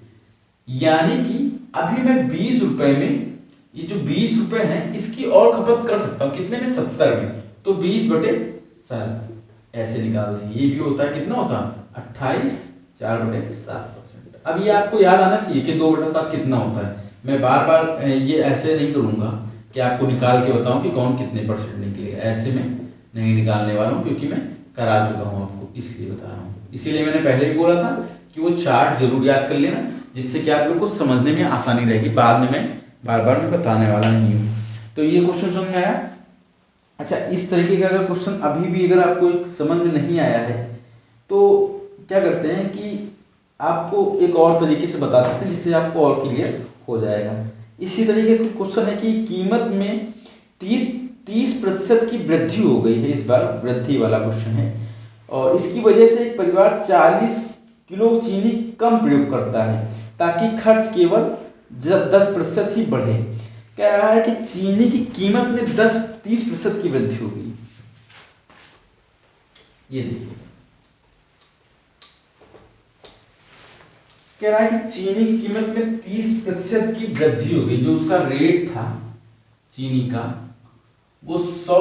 यानी कि अभी मैं 20 रुपए में, ये जो 20 रुपए है इसकी और खपत कर सकता हूँ, कितने में, 70 में। तो 20/7 ऐसे निकाल दें। ये भी होता है, कितना होता है 28, 4/7%। अब ये आपको याद आना चाहिए कि 2/7 कितना होता है। मैं बार बार ये ऐसे नहीं करूंगा कि आपको निकाल के बताऊं कि कौन कितने परसेंट निकलेगा, ऐसे में नहीं निकालने वाला हूं, क्योंकि मैं करा चुका हूं आपको, इसलिए बता रहा हूं। इसीलिए मैंने पहले भी बोला था कि वो चार्ट जरूर याद कर लेना, जिससे कि आप लोग को समझने में आसानी रहेगी। बाद में मैं बार बार मैं बताने वाला नहीं हूँ। तो ये क्वेश्चन समझ में आया। अच्छा, इस तरीके का अगर क्वेश्चन अभी भी अगर आपको एक समझ में नहीं आया है तो क्या करते हैं कि आपको एक और तरीके से बता देते हैं, जिससे आपको और क्लियर हो जाएगा। इसी तरीके का क्वेश्चन है कि कीमत में 30% की वृद्धि हो गई है, इस बार वृद्धि वाला क्वेश्चन है, और इसकी वजह से एक परिवार 40 किलो चीनी कम प्रयोग करता है ताकि खर्च केवल 10% ही बढ़े। कह रहा है कि चीनी की कीमत में 30% की वृद्धि होगी। ये देखिए, कह रहा है कि चीनी की कीमत में 30% की वृद्धि होगी। जो उसका रेट था चीनी का वो 100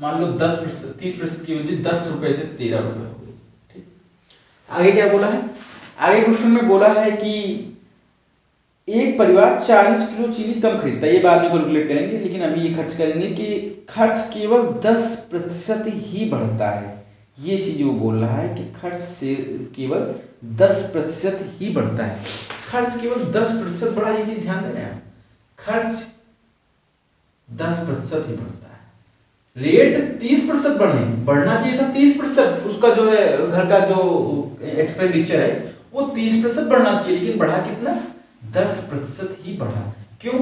मान लो 10%, 30% की वृद्धि 10 रुपए से 13 रुपए हो गई। ठीक, आगे क्या बोला है, आगे क्वेश्चन में बोला है कि एक परिवार 40 किलो चीनी कम खरीदता है। ये बाद में कैलकुलेट करेंगे, लेकिन अभी ये खर्च करेंगे कि खर्च केवल 10% ही बढ़ता है। ये चीज वो बोल रहा है कि खर्च से केवल 10% ही बढ़ता है। खर्च केवल 10% बढ़ा, ये चीज ध्यान दे रहे हैं, खर्च 10% ही बढ़ता है। रेट 30% बढ़ना चाहिए था, 30% उसका जो है घर का जो एक्सपेंडिचर है वो 30% बढ़ना चाहिए, लेकिन बढ़ा कितना, 10% ही बढ़ा। क्यों,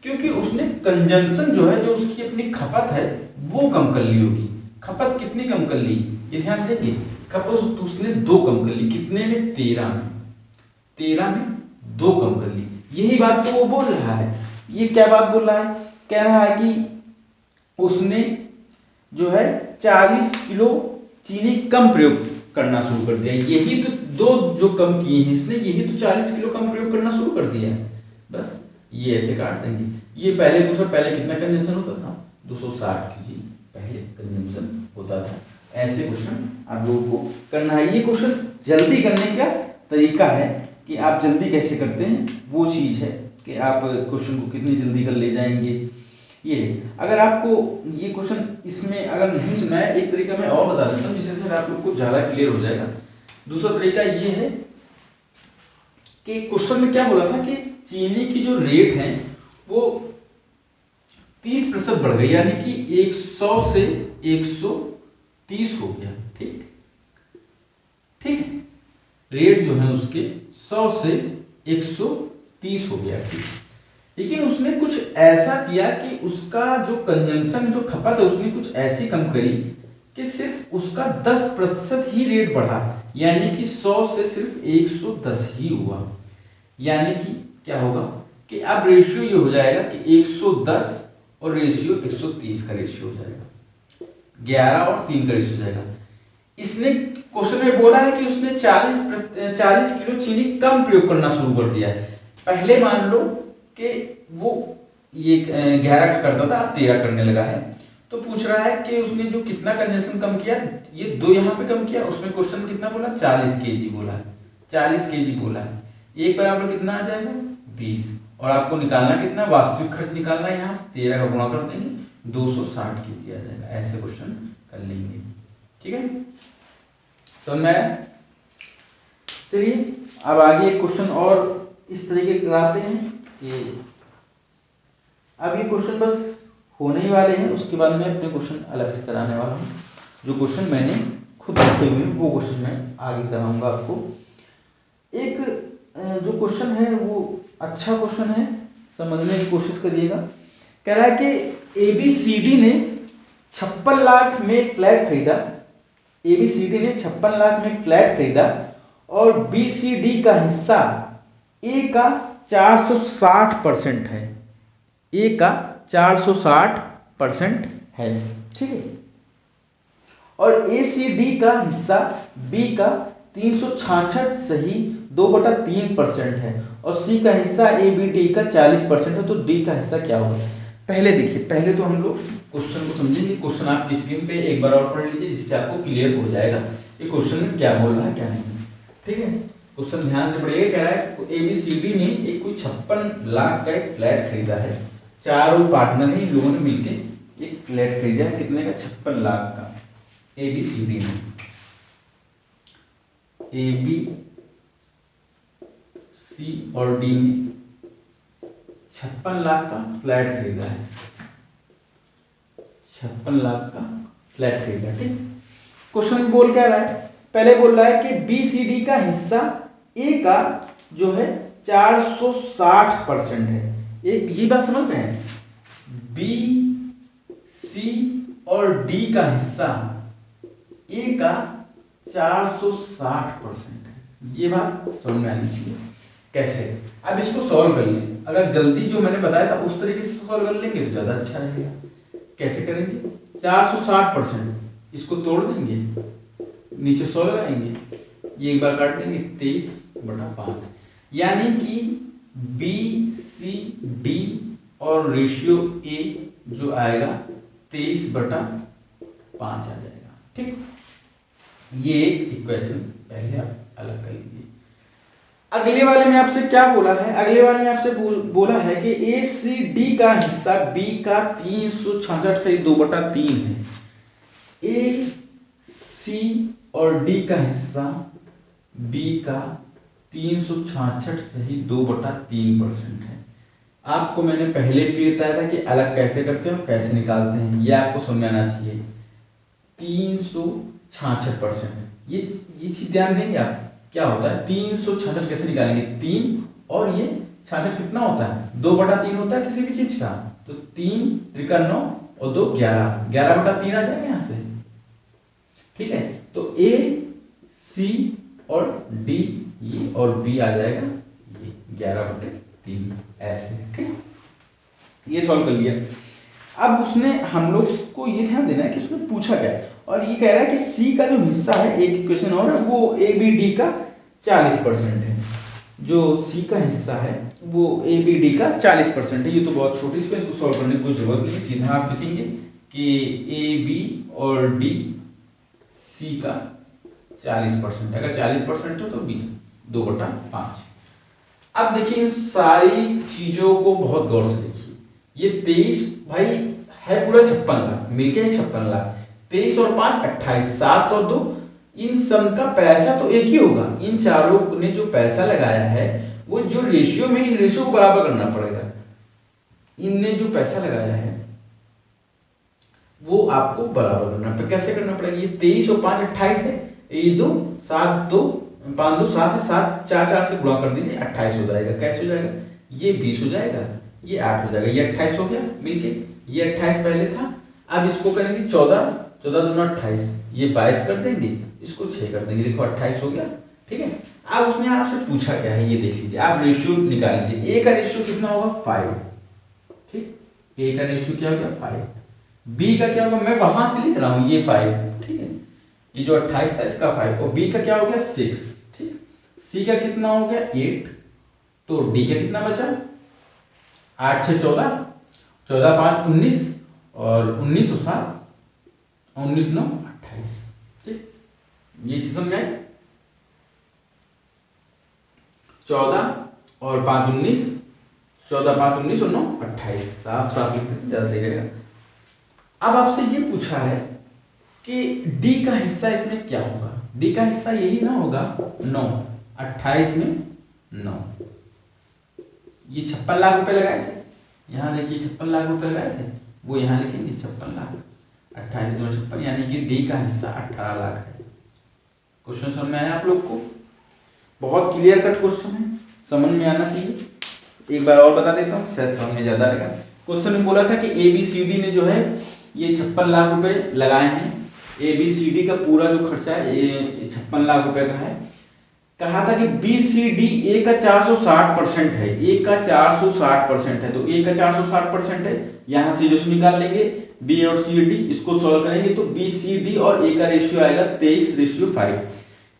क्योंकि उसने कंजम्पशन जो है, जो उसकी अपनी खपत है वो कम कर ली होगी। खपत कितनी कम कर ली, ये ध्यान देंगे, खपत उसने 2 कम कर ली, कितने में, 13 में 2 कम कर ली। यही बात तो वो बोल रहा है। ये क्या बात बोल रहा है, कह रहा है कि उसने जो है 40 किलो चीनी कम प्रयोग करना शुरू कर दिया। यही तो 2 जो कम किए हैं इसने, यही तो 40 किलो कम प्रयोग करना शुरू कर दिया है। बस ये ऐसे काट देंगे। ये पहले पूछो, पहले कितना कंजम्पशन होता था, 260 केजी पहले कंजम्पशन होता था। ऐसे क्वेश्चन आप लोगों को करना है। ये क्वेश्चन जल्दी करने का तरीका है कि आप जल्दी कैसे करते हैं, वो चीज है कि आप क्वेश्चन को कितनी जल्दी कर ले जाएंगे। ये अगर आपको ये क्वेश्चन इसमें अगर नहीं सुना है, एक तरीका मैं और बता देता हूँ जिससे सर आप लोग को ज़्यादा क्लियर हो जाएगा। दूसरा तरीका ये है कि क्वेश्चन में क्या बोला था कि चीनी की जो रेट है वो 30% बढ़ गई, यानी कि 100 से 130 हो गया। ठीक ठीक है, रेट जो है उसके 100 से 130 हो गया। ठीक, लेकिन उसने कुछ ऐसा किया कि उसका जो कंजम्पशन, जो खपत है, उसने कुछ ऐसी कम करी कि सिर्फ उसका 10% ही रेट बढ़ा, यानी कि 100 से सिर्फ 110 ही हुआ। यानी कि क्या होगा कि अब रेशियो ये हो जाएगा कि 110 और रेशियो 130 का रेशियो हो जाएगा, 11 और 3 का रेशियो हो जाएगा। इसने क्वेश्चन में बोला है कि उसने 40 किलो चीनी कम प्रयोग करना शुरू कर दिया है। पहले मान लो कि वो ये 11 का करता था, अब 13 करने लगा है। तो पूछ रहा है कि उसने जो कितना कंजम्पशन कम किया, ये 2 यहाँ पे कम किया, उसमें क्वेश्चन कितना बोला, 40 केजी बोला है, 40 केजी बोला है। एक बराबर कितना आ जाएगा, 20। और आपको निकालना कितना, वास्तविक खर्च निकालना है, यहाँ से 13 का गुणा कर देंगे, 260 केजी आ जाएगा। ऐसे क्वेश्चन कर लेंगे। ठीक है, तो मैं चलिए अब आगे एक क्वेश्चन और इस तरीके कराते हैं कि अब ये क्वेश्चन बस होने ही वाले हैं, उसके बाद मैं अपने क्वेश्चन अलग से कराने वाला हूँ। जो क्वेश्चन मैंने खुद रखे हुए हैं वो क्वेश्चन मैं आगे कराऊंगा आपको। एक जो क्वेश्चन है वो अच्छा क्वेश्चन है, समझने की कोशिश करिएगा। कह रहा है कि ABCD ने 56 लाख में एक फ्लैट खरीदा, ABCD ने 56 लाख में एक फ्लैट खरीदा और BCD का हिस्सा A का 460% है, A का 460% है। ठीक है, और ACD का हिस्सा B का 366 सही 2/3% है और C का हिस्सा ABD का 40% है। तो D का हिस्सा क्या होगा। पहले देखिए, पहले तो हम लोग क्वेश्चन को समझेंगे। क्वेश्चन आप स्क्रीन पे एक बार और पढ़ लीजिए, जिससे आपको क्लियर हो जाएगा कि क्वेश्चन में क्या बोल रहा है क्या नहीं। ठीक है, क्वेश्चन ध्यान से पढ़िएगा। कह रहा है ABCD ने एक कोई 56 लाख का एक फ्लैट खरीदा है, चारों पार्टनर हैं, इन लोगों ने मिलकर एक फ्लैट खरीदा है। कितने का, 56 लाख का। ABCD ने, AB C और D ने 56 लाख का फ्लैट खरीदा है, 56 लाख का फ्लैट खरीदा। ठीक, क्वेश्चन बोल क्या रहा है, पहले बोल रहा है कि BCD का हिस्सा A का जो है 460% है। एक ये बात समझ रहे हैं, B, C और D का हिस्सा A का 460% है। ये बात समझ में आनी चाहिए। कैसे, अब इसको सॉल्व कर लें। अगर जल्दी जो मैंने बताया था उस तरीके से सॉल्व कर लेंगे तो ज़्यादा अच्छा रहेगा। कैसे करेंगे, 460%, इसको तोड़ देंगे, नीचे 100 लगाएंगे, ये एक बार काट देंगे, 23/5, यानी कि BCD और रेशियो A जो आएगा 23/5 आ जाएगा। ठीक, ये एक इक्वेशन पहले आप अलग कर लीजिए। अगले वाले में आपसे क्या बोला है, अगले वाले में आपसे बोला है कि ACD का हिस्सा B का 366 से 2/3 है, AC और D का हिस्सा B का 366 सही 2/3% है। आपको मैंने पहले भी बताया था कि अलग कैसे करते हैं और कैसे निकालते हैं, ये आपको समझ में आना चाहिए। 366%, ये चीज ध्यान देंगे आप, क्या होता है 366 कैसे निकालेंगे, 3 और ये 66 कितना होता है, 2/3 होता है किसी भी चीज का। तो 3 त्रिका 9 और 2 11, 11/3 आ जाएंगे यहाँ से। ठीक है, तो A, C और D ये और B आ जाएगा ये 11/3 ऐसे। ठीक, ये सॉल्व कर लिया। अब उसने, हम लोग को ये ध्यान देना है कि उसने पूछा क्या है, और ये कह रहा है कि C का जो हिस्सा है, एक इक्वेशन और है, वो ABD का 40% है। जो C का हिस्सा है वो ABD का 40% है। ये तो बहुत छोटी सी, इसको सॉल्व करने की कोई जरूरत नहीं, सीधा आप लिखेंगे कि AB और D C का 40%, अगर 40% हो तो B 2/5। अब देखिए इन सारी चीजों को बहुत गौर से देखिए। ये 23 भाई है पूरा 56 लाख, मिलके है 56 लाख। 23 और 5 28, 7 और 2, इन सब का पैसा तो एक ही होगा। इन चारों ने जो पैसा लगाया है वो जो रेशियो में, इन रेशियो को बराबर करना पड़ेगा। इनने जो पैसा लगाया है वो आपको बराबर करना पड़ेगा। कैसे करना पड़ेगा? ये 23 और 5 28 है, ये 2 7 2 5 2 7 है, 7 4 4 से गुणा कर दीजिए, 28 हो जाएगा। कैसे हो जाएगा? ये 20 हो जाएगा, ये 8 हो जाएगा, ये 28 हो गया मिलके। ये 28 पहले था, अब इसको करेंगे 14 14 दूना 28, ये 22 कर देंगे, इसको 6 कर देंगे, देखो 28 हो गया। ठीक है, अब उसने आपसे पूछा क्या है ये देख लीजिए, आप रेशियो निकाल लीजिए। ए का रेशियो कितना होगा? 5। ठीक, ए का रेशियो क्या हो गया? 5। बी का क्या होगा? मैं वहां से लिख रहा हूं, ये 5। ठीक है, ये जो 28 था इसका 5, और बी का क्या हो गया? 6। ठीक, सी का कितना हो गया? 8। तो डी का कितना बचा? 8 6 14, 14 5 19, और 19 और 7 19 9 28। ठीक, ये चीज समझ में आई? 14 और 5 19, 14 5 19 और 9 28, साफ साफ लिखते ज्यादा सही रहेगा। अब आपसे ये पूछा है कि डी का हिस्सा इसमें क्या होगा? डी का हिस्सा यही ना होगा 9, 28 में 9। ये 56 लाख रुपए लगाए थे, यहाँ देखिए 56 लाख रुपए लगाए थे, वो यहाँ लिखेंगे 56 लाख, 28 2 56, यानी कि डी का हिस्सा 18 लाख है। क्वेश्चन समझ में आया आप लोग को? बहुत क्लियर कट क्वेश्चन है, समझ में आना चाहिए। एक बार और बता देता हूँ, शायद समझ में ज्यादा आएगा। क्वेश्चन में बोला था कि ABCD ने जो है ये 56 लाख रुपए लगाए हैं। ABCD का पूरा जो खर्चा है ये 56 लाख रुपए का है। कहा था कि BCD ए का 460% है, ए का 460% है, तो ए का 460% है, यहाँ से जो निकाल लेंगे बी और सी डी, इसको सॉल्व करेंगे तो BCD और ए का रेशियो आएगा 23:5।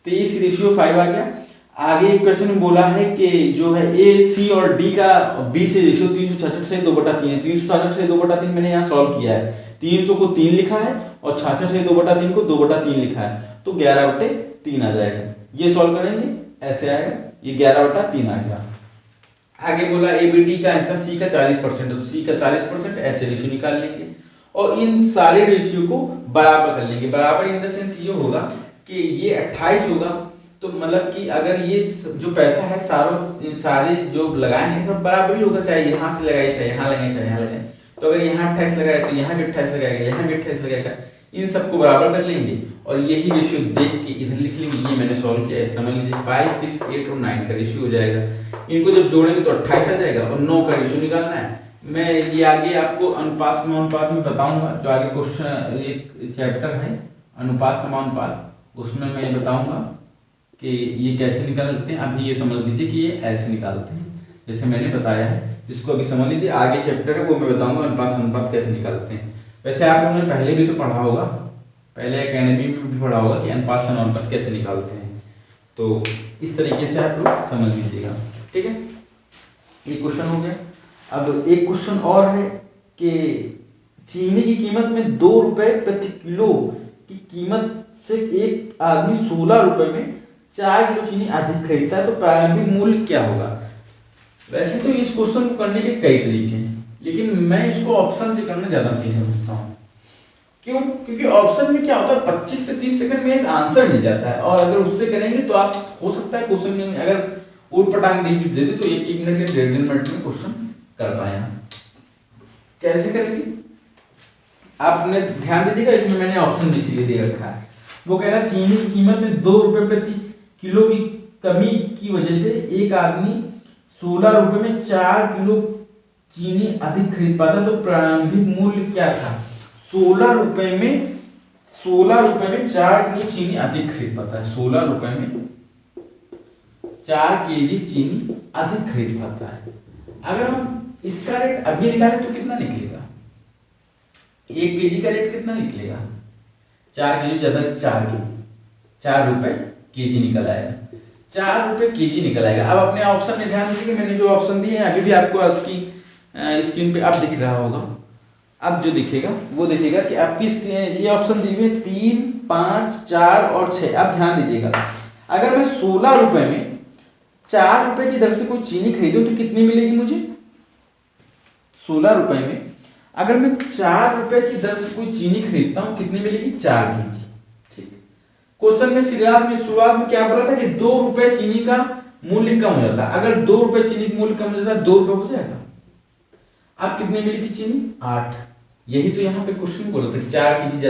23:5 आ गया। आगे एक क्वेश्चन में बोला है कि जो है ए सी और डी का बी से रेशियो 366 से 2/3 है। 366 से 2/3 मैंने यहाँ सॉल्व किया है, 300 को 3 लिखा है और 66 से 2/3 को 2/3 लिखा है, तो 11/3 आ जाएगा। ये सॉल्व करेंगे ऐसे आएगा, ये 11/3 आ गया। आगे बोला ABD का हिस्सा सी का 40% है, तो सी का 40% ऐसे रेशियो निकाल लेंगे और इन सारे रेशियो को बराबर कर लेंगे। बराबर इन द सेंस ये होगा कि ये 28 होगा, तो मतलब कि अगर ये जो पैसा है सारे जो लगाए हैं सब बराबर ही होगा, चाहे यहाँ से लगाए, चाहे यहाँ लगाए, चाहे यहाँ लगाए। तो अगर यहाँ 28 लगाए तो यहाँ भी 28 लगाएगा, यहाँ भी 28 लगाएगा, इन सबको बराबर कर लेंगे और यही रेशियो देख के इधर लिख लेंगे। ये मैंने सॉल्व किया है, समझ लीजिए 5 6 8 और 9 का रेशियो हो जाएगा। इनको जब जोड़ेंगे तो 28 आ जाएगा और 9 का रेशियो निकालना है। मैं ये आगे आपको अनुपात समानुपात में बताऊंगा, जो आगे क्वेश्चन एक चैप्टर है अनुपात समानुपात, उसमें मैं बताऊंगा कि ये कैसे निकालते हैं। अभी ये समझ लीजिए कि ये ऐसे निकालते हैं जैसे मैंने बताया है, इसको अभी समझ लीजिए। आगे चैप्टर है वो मैं बताऊंगा अनुपात समानुपात कैसे निकालते हैं। वैसे आप लोगों ने पहले भी तो पढ़ा होगा, पहले एकेडमी में भी पढ़ा होगा कि अनुपात समानुपात कैसे निकालते हैं, तो इस तरीके से आप लोग समझ लीजिएगा। ठीक है, ये क्वेश्चन हो गया। अब एक क्वेश्चन और है कि चीनी की कीमत में 2 रुपए प्रति किलो की कीमत से एक आदमी 16 रुपए में 4 किलो चीनी अधिक खरीदता है, तो प्रारंभिक मूल्य क्या होगा? वैसे तो इस क्वेश्चन को करने के कई तरीके हैं, लेकिन मैं इसको ऑप्शन से करना ज्यादा सही समझता हूँ। क्यों? क्योंकि ऑप्शन में क्या होता है 25 से 30 सेकंड में एक आंसर मिल जाता है, और अगर उससे करेंगे तो आप हो सकता है क्वेश्चन में अगर ऊट पटांग दे दे तो 1 मिनट या 1.5 मिनट में क्वेश्चन कर पाए। कैसे करेंगे आपने ध्यान दीजिएगा, इसमें मैंने ऑप्शन भी इसीलिए दे रखा है। वो कह रहा है चीनी की कीमत में 2 रुपए प्रति किलो की कमी की वजह से एक आदमी 16 रुपए में 4 किलो चीनी अधिक खरीद पाता, तो प्रारंभिक मूल्य क्या था? 16 रुपए में 4 किलो चीनी अधिक खरीद पाता है। 16 रुपए में 4 केजी चीनी अधिक खरीद पाता है। अगर हम इसका रेट अभी निकालें तो कितना निकलेगा? 1 केजी का रेट कितना निकलेगा? 4 केजी ज्यादा 4 रुपए केजी निकल आएगा, 4 रुपए केजी निकल आएगा। अब अपने ऑप्शन में ध्यान दीजिए, मैंने जो ऑप्शन दिए हैं अभी भी आपको आपकी स्क्रीन पे अब दिख रहा होगा। अब जो दिखेगा वो दिखेगा कि आपकी ये ऑप्शन दिए हुए 3 5 4 और 6। अब ध्यान दीजिएगा, अगर मैं 16 रुपए में ₹4 की दर से कोई चीनी खरीदूं तो कितनी मिलेगी मुझे? 16 रुपए में अगर मैं ₹4 की दर से कोई चीनी खरीदता हूँ कितनी मिलेगी? 4 kg। ठीक, क्वेश्चन में शुरुआत में क्या बोला था कि ₹2 चीनी का मूल्य कम हो जाता है। अगर ₹2 चीनी का मूल्य कम हो जाता है ₹2 हो जाएगा। अब कितनी मिलेगी चीनी? 8। यही तो यहाँ पे क्वेश्चन बोला था कि 4 kg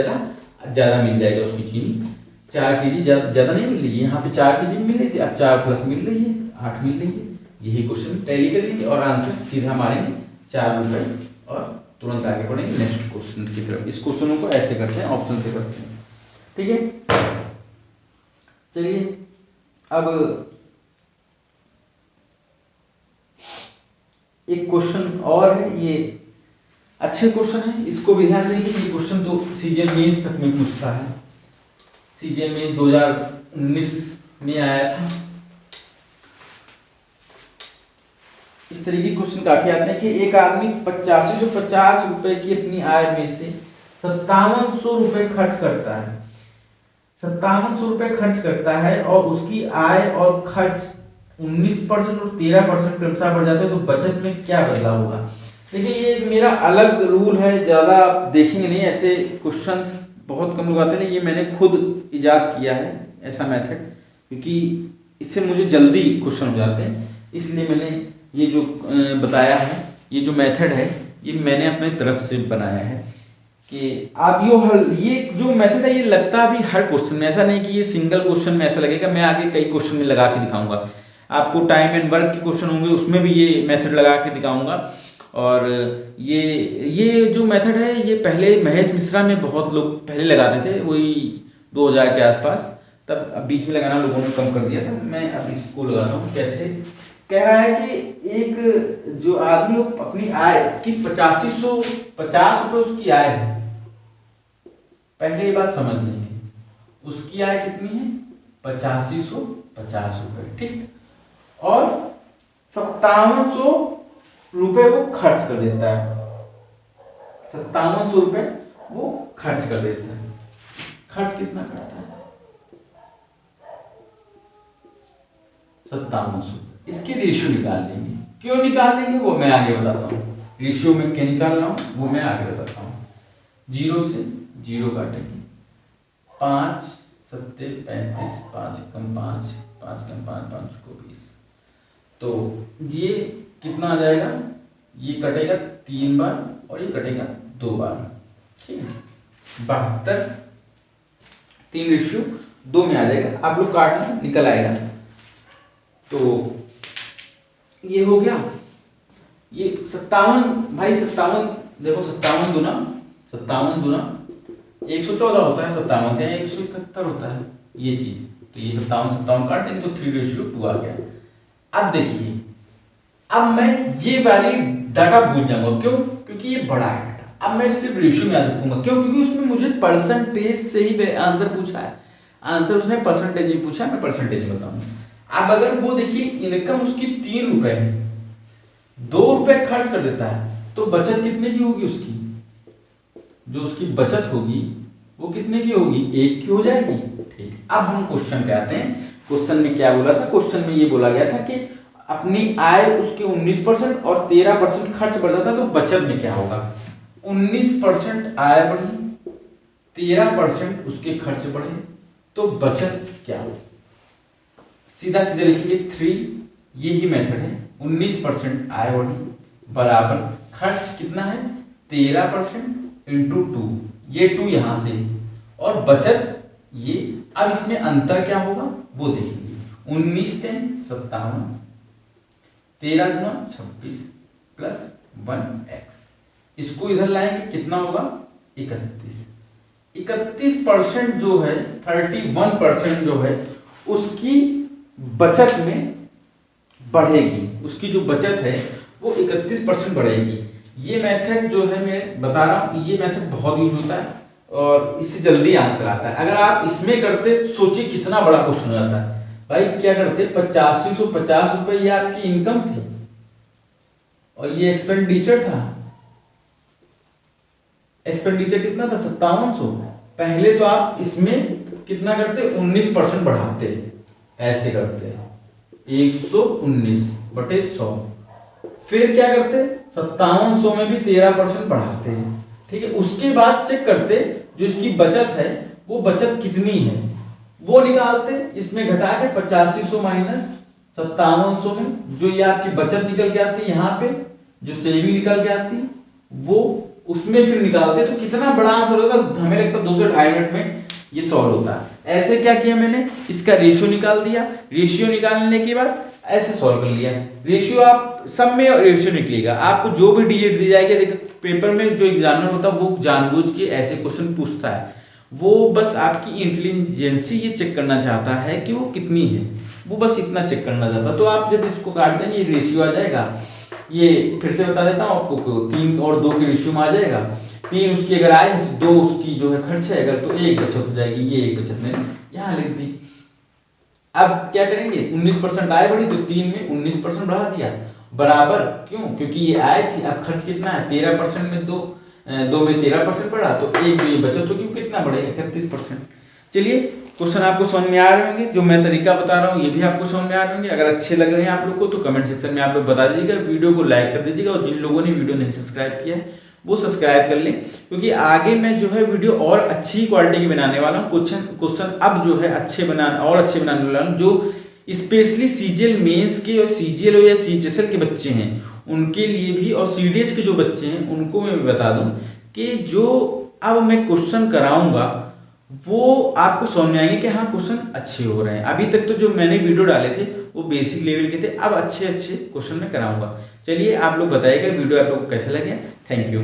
ज्यादा मिल जाएगा उसकी चीनी। 4 kg ज्यादा नहीं मिल रही है, यहाँ पे 4 kg मिल रही थी, अब 4 प्लस मिल रही है, 8 मिल रही है। यही क्वेश्चन टैली कर लेंगे और आंसर सीधा मारेंगे ₹4 और तुरंत आगे बढ़ेंगे नेक्स्ट क्वेश्चन की तरफ। इस क्वेश्चनों को ऐसे करते हैं, ऑप्शन से करते हैं। ठीक है, चलिए अब एक क्वेश्चन और है, ये अच्छे क्वेश्चन है, इसको भी ध्यान देंगे। ये क्वेश्चन तो सीजीएल मेंस तक में पूछता है, सीजीएल मेंस 2019 में आया था। इस तरीके के क्वेश्चन काफी आते हैं कि एक आदमी 8550 रुपए की अपनी आय में से 5700 रुपए खर्च करता है, 5700 रुपए खर्च करता है और उसकी आय और खर्च 19% और 13% क्रमशः बढ़ जाते हैं, तो बचत में क्या बदलाव होगा? देखिए ये मेरा अलग रूल है, ज्यादा आप देखेंगे नहीं, ऐसे क्वेश्चंस बहुत कम लोग आते हैं। ये मैंने खुद इजाद किया है ऐसा मेथड, क्योंकि इससे मुझे जल्दी क्वेश्चन हो जाते हैं, इसलिए मैंने ये जो बताया है, ये जो मेथड है ये मैंने अपने तरफ से बनाया है कि आप ये जो मेथड है ये लगता भी हर क्वेश्चन में, ऐसा नहीं कि ये सिंगल क्वेश्चन में ऐसा लगेगा। मैं आगे कई क्वेश्चन में लगा के दिखाऊंगा आपको, टाइम एंड वर्क के क्वेश्चन होंगे उसमें भी ये मेथड लगा के दिखाऊंगा। और ये जो मेथड है ये पहले महेश मिश्रा में बहुत लोग पहले लगाते थे, वही 2000 के आसपास, तब अब बीच में लगाना लोगों ने कम कर दिया था। मैं अब इसको लगाता हूँ। कैसे? कह रहा है कि एक जो आदमी अपनी आय की 8550 रुपए उसकी आय है, पहले ये बात समझ लेंगे, उसकी आय कितनी है? 8550 रुपए, ठीक, और 5700 रुपए वो खर्च कर देता है, 5700 रुपए वो खर्च कर देता है। खर्च कितना करता है? 5700। इसकी रेशियो निकाल लेंगे। क्यों निकाल लेंगे वो मैं आगे बताता हूँ। रेशियो में क्या निकाल रहा हूँ वो मैं आगे बताता हूँ। 0 से 0 काटेंगे, 5 7 35, 5 कम 5, 5 कम 5, 5 को 20, तो ये कितना आ जाएगा? ये कटेगा 3 बार और ये कटेगा 2 बार, ठीक है, 72। 3:2 में आ जाएगा, आप लोग काटना निकल आएगा। तो ये हो गया, ये 57 भाई 57, देखो 57 दूना 114 होता है, 57 या 171 होता है ये चीज, तो ये 57 काट देंगे तो 3:2 आ गया। अब देखिए, अब मैं ये वाली डाटा भूल जाऊंगा, क्यों? क्योंकि ये बड़ा है डाटा। अब मैं सिर्फ रेशियो में याद रखूंगा, क्यों? क्योंकि उसमें मुझे परसेंटेज से ही आंसर पूछा है, आंसर उसने परसेंटेज में पूछा है, मैं परसेंटेज में बताऊंगा। अब अगर वो देखिए इनकम उसकी 3 रुपए है, 2 रुपए खर्च कर देता है, तो बचत कितने की होगी उसकी? जो उसकी बचत होगी वो कितने की होगी? 1 की हो जाएगी, ठीक। अब हम क्वेश्चन पे आते हैं। क्वेश्चन में क्या बोला था? क्वेश्चन में ये बोला गया था कि अपनी आय उसके 19% और 13% खर्च बढ़ जाता है, तो बचत में क्या होगा? 19% आय बढ़ी, 13% उसके खर्च बढ़े, तो बचत क्या होगी? सीधा सीधा लिखेंगे 3, यही मेथड है। 19% आय बढ़ी बराबर खर्च कितना है? 13% इंटू 2, ये 2 यहां से, और बचत ये। अब इसमें अंतर क्या होगा वो देखेंगे। 19 10 57, 13 गुना 26 प्लस 1x, इसको इधर लाएंगे कितना होगा? 31। 31% जो है, 31% जो है उसकी बचत में बढ़ेगी, उसकी जो बचत है वो 31% बढ़ेगी। ये मेथड जो है मैं बता रहा हूँ, ये मेथड बहुत यूज होता है और इससे जल्दी आंसर आता है। अगर आप इसमें करते, सोचिए कितना बड़ा क्वेश्चन हो जाता है। भाई क्या करते? 8550 रुपए ये आपकी इनकम थी और ये एक्सपेंडिचर था। एक्सपेंडिचर कितना था? 5700। पहले तो आप इसमें कितना करते? 19% बढ़ाते, ऐसे करते हैं, 119/100। फिर क्या करते, 5700 में भी 13% बढ़ाते हैं, ठीक है। उसके बाद चेक करते जो इसकी बचत है वो बचत कितनी है वो निकालते, इसमें घटा के 8500 माइनस 5700 में जो ये आपकी बचत निकल के आती है, यहाँ पे जो सेविंग निकल के आती वो उसमें फिर निकालते, तो कितना बड़ा आंसर होगा, हमें लगता है 2 से 2.5 मिनट में ये सॉल्व होता है। ऐसे क्या किया मैंने, इसका रेशियो निकाल दिया, रेशियो निकालने के बाद ऐसे सॉल्व कर लिया। रेशियो आप सब में रेशियो निकलेगा, आपको जो भी डिजिट दी जाएगी, देखो पेपर में जो एग्जामिनर होता है वो जानबूझ के ऐसे क्वेश्चन पूछता है, वो बस आपकी इंटेलिजेंसी ये चेक करना चाहता है कि वो कितनी है, वो बस इतना चेक करना चाहता है। तो आप जब इसको काट देंगे ये रेशियो आ जाएगा, ये फिर से बता देता हूँ आपको, 3 और 2 के रेशियो में आ जाएगा। 3 उसकी अगर आए तो 2 उसकी जो है खर्च है, अगर तो 1 बचत हो जाएगी, ये 1 बचत मैंने यहाँ लिख दी। अब क्या करेंगे, 19% आए बढ़ी तो 3 में 19% बढ़ा दिया, बराबर क्यों, क्योंकि ये आए थी, अब खर्च कितना है 13% में 2 में 13% बढ़ा तो 1 जो ये बचत होगी कितना बढ़ेगा 31%। चलिए क्वेश्चन आपको समझ में आ रहे होंगे, जो मैं तरीका बता रहा हूँ ये भी आपको समझ में आ रहे होंगे। अगर अच्छे लग रहे हैं आप लोग को तो कमेंट सेक्शन में आप लोग बता दीजिएगा, वीडियो को लाइक कर दीजिएगा, और जिन लोगों ने वीडियो नहीं सब्सक्राइब किया है वो सब्सक्राइब कर लें, क्योंकि आगे मैं जो है वीडियो और अच्छी क्वालिटी की बनाने वाला हूँ। क्वेश्चन अब जो है अच्छे बनाने वाला हूँ, जो स्पेशली सीजीएल मेंस के और सीजीएल या सीएचएसएल के बच्चे हैं उनके लिए भी, और सीडीएस के जो बच्चे हैं उनको मैं बता दूं कि जो अब मैं क्वेश्चन कराऊंगा वो आपको समझ में आएंगे कि हाँ क्वेश्चन अच्छे हो रहे हैं। अभी तक तो जो मैंने वीडियो डाले थे वो बेसिक लेवल के थे, अब अच्छे क्वेश्चन मैं कराऊंगा। चलिए आप लोग बताइएगा वीडियो आप लोग को कैसा लगे। Thank you.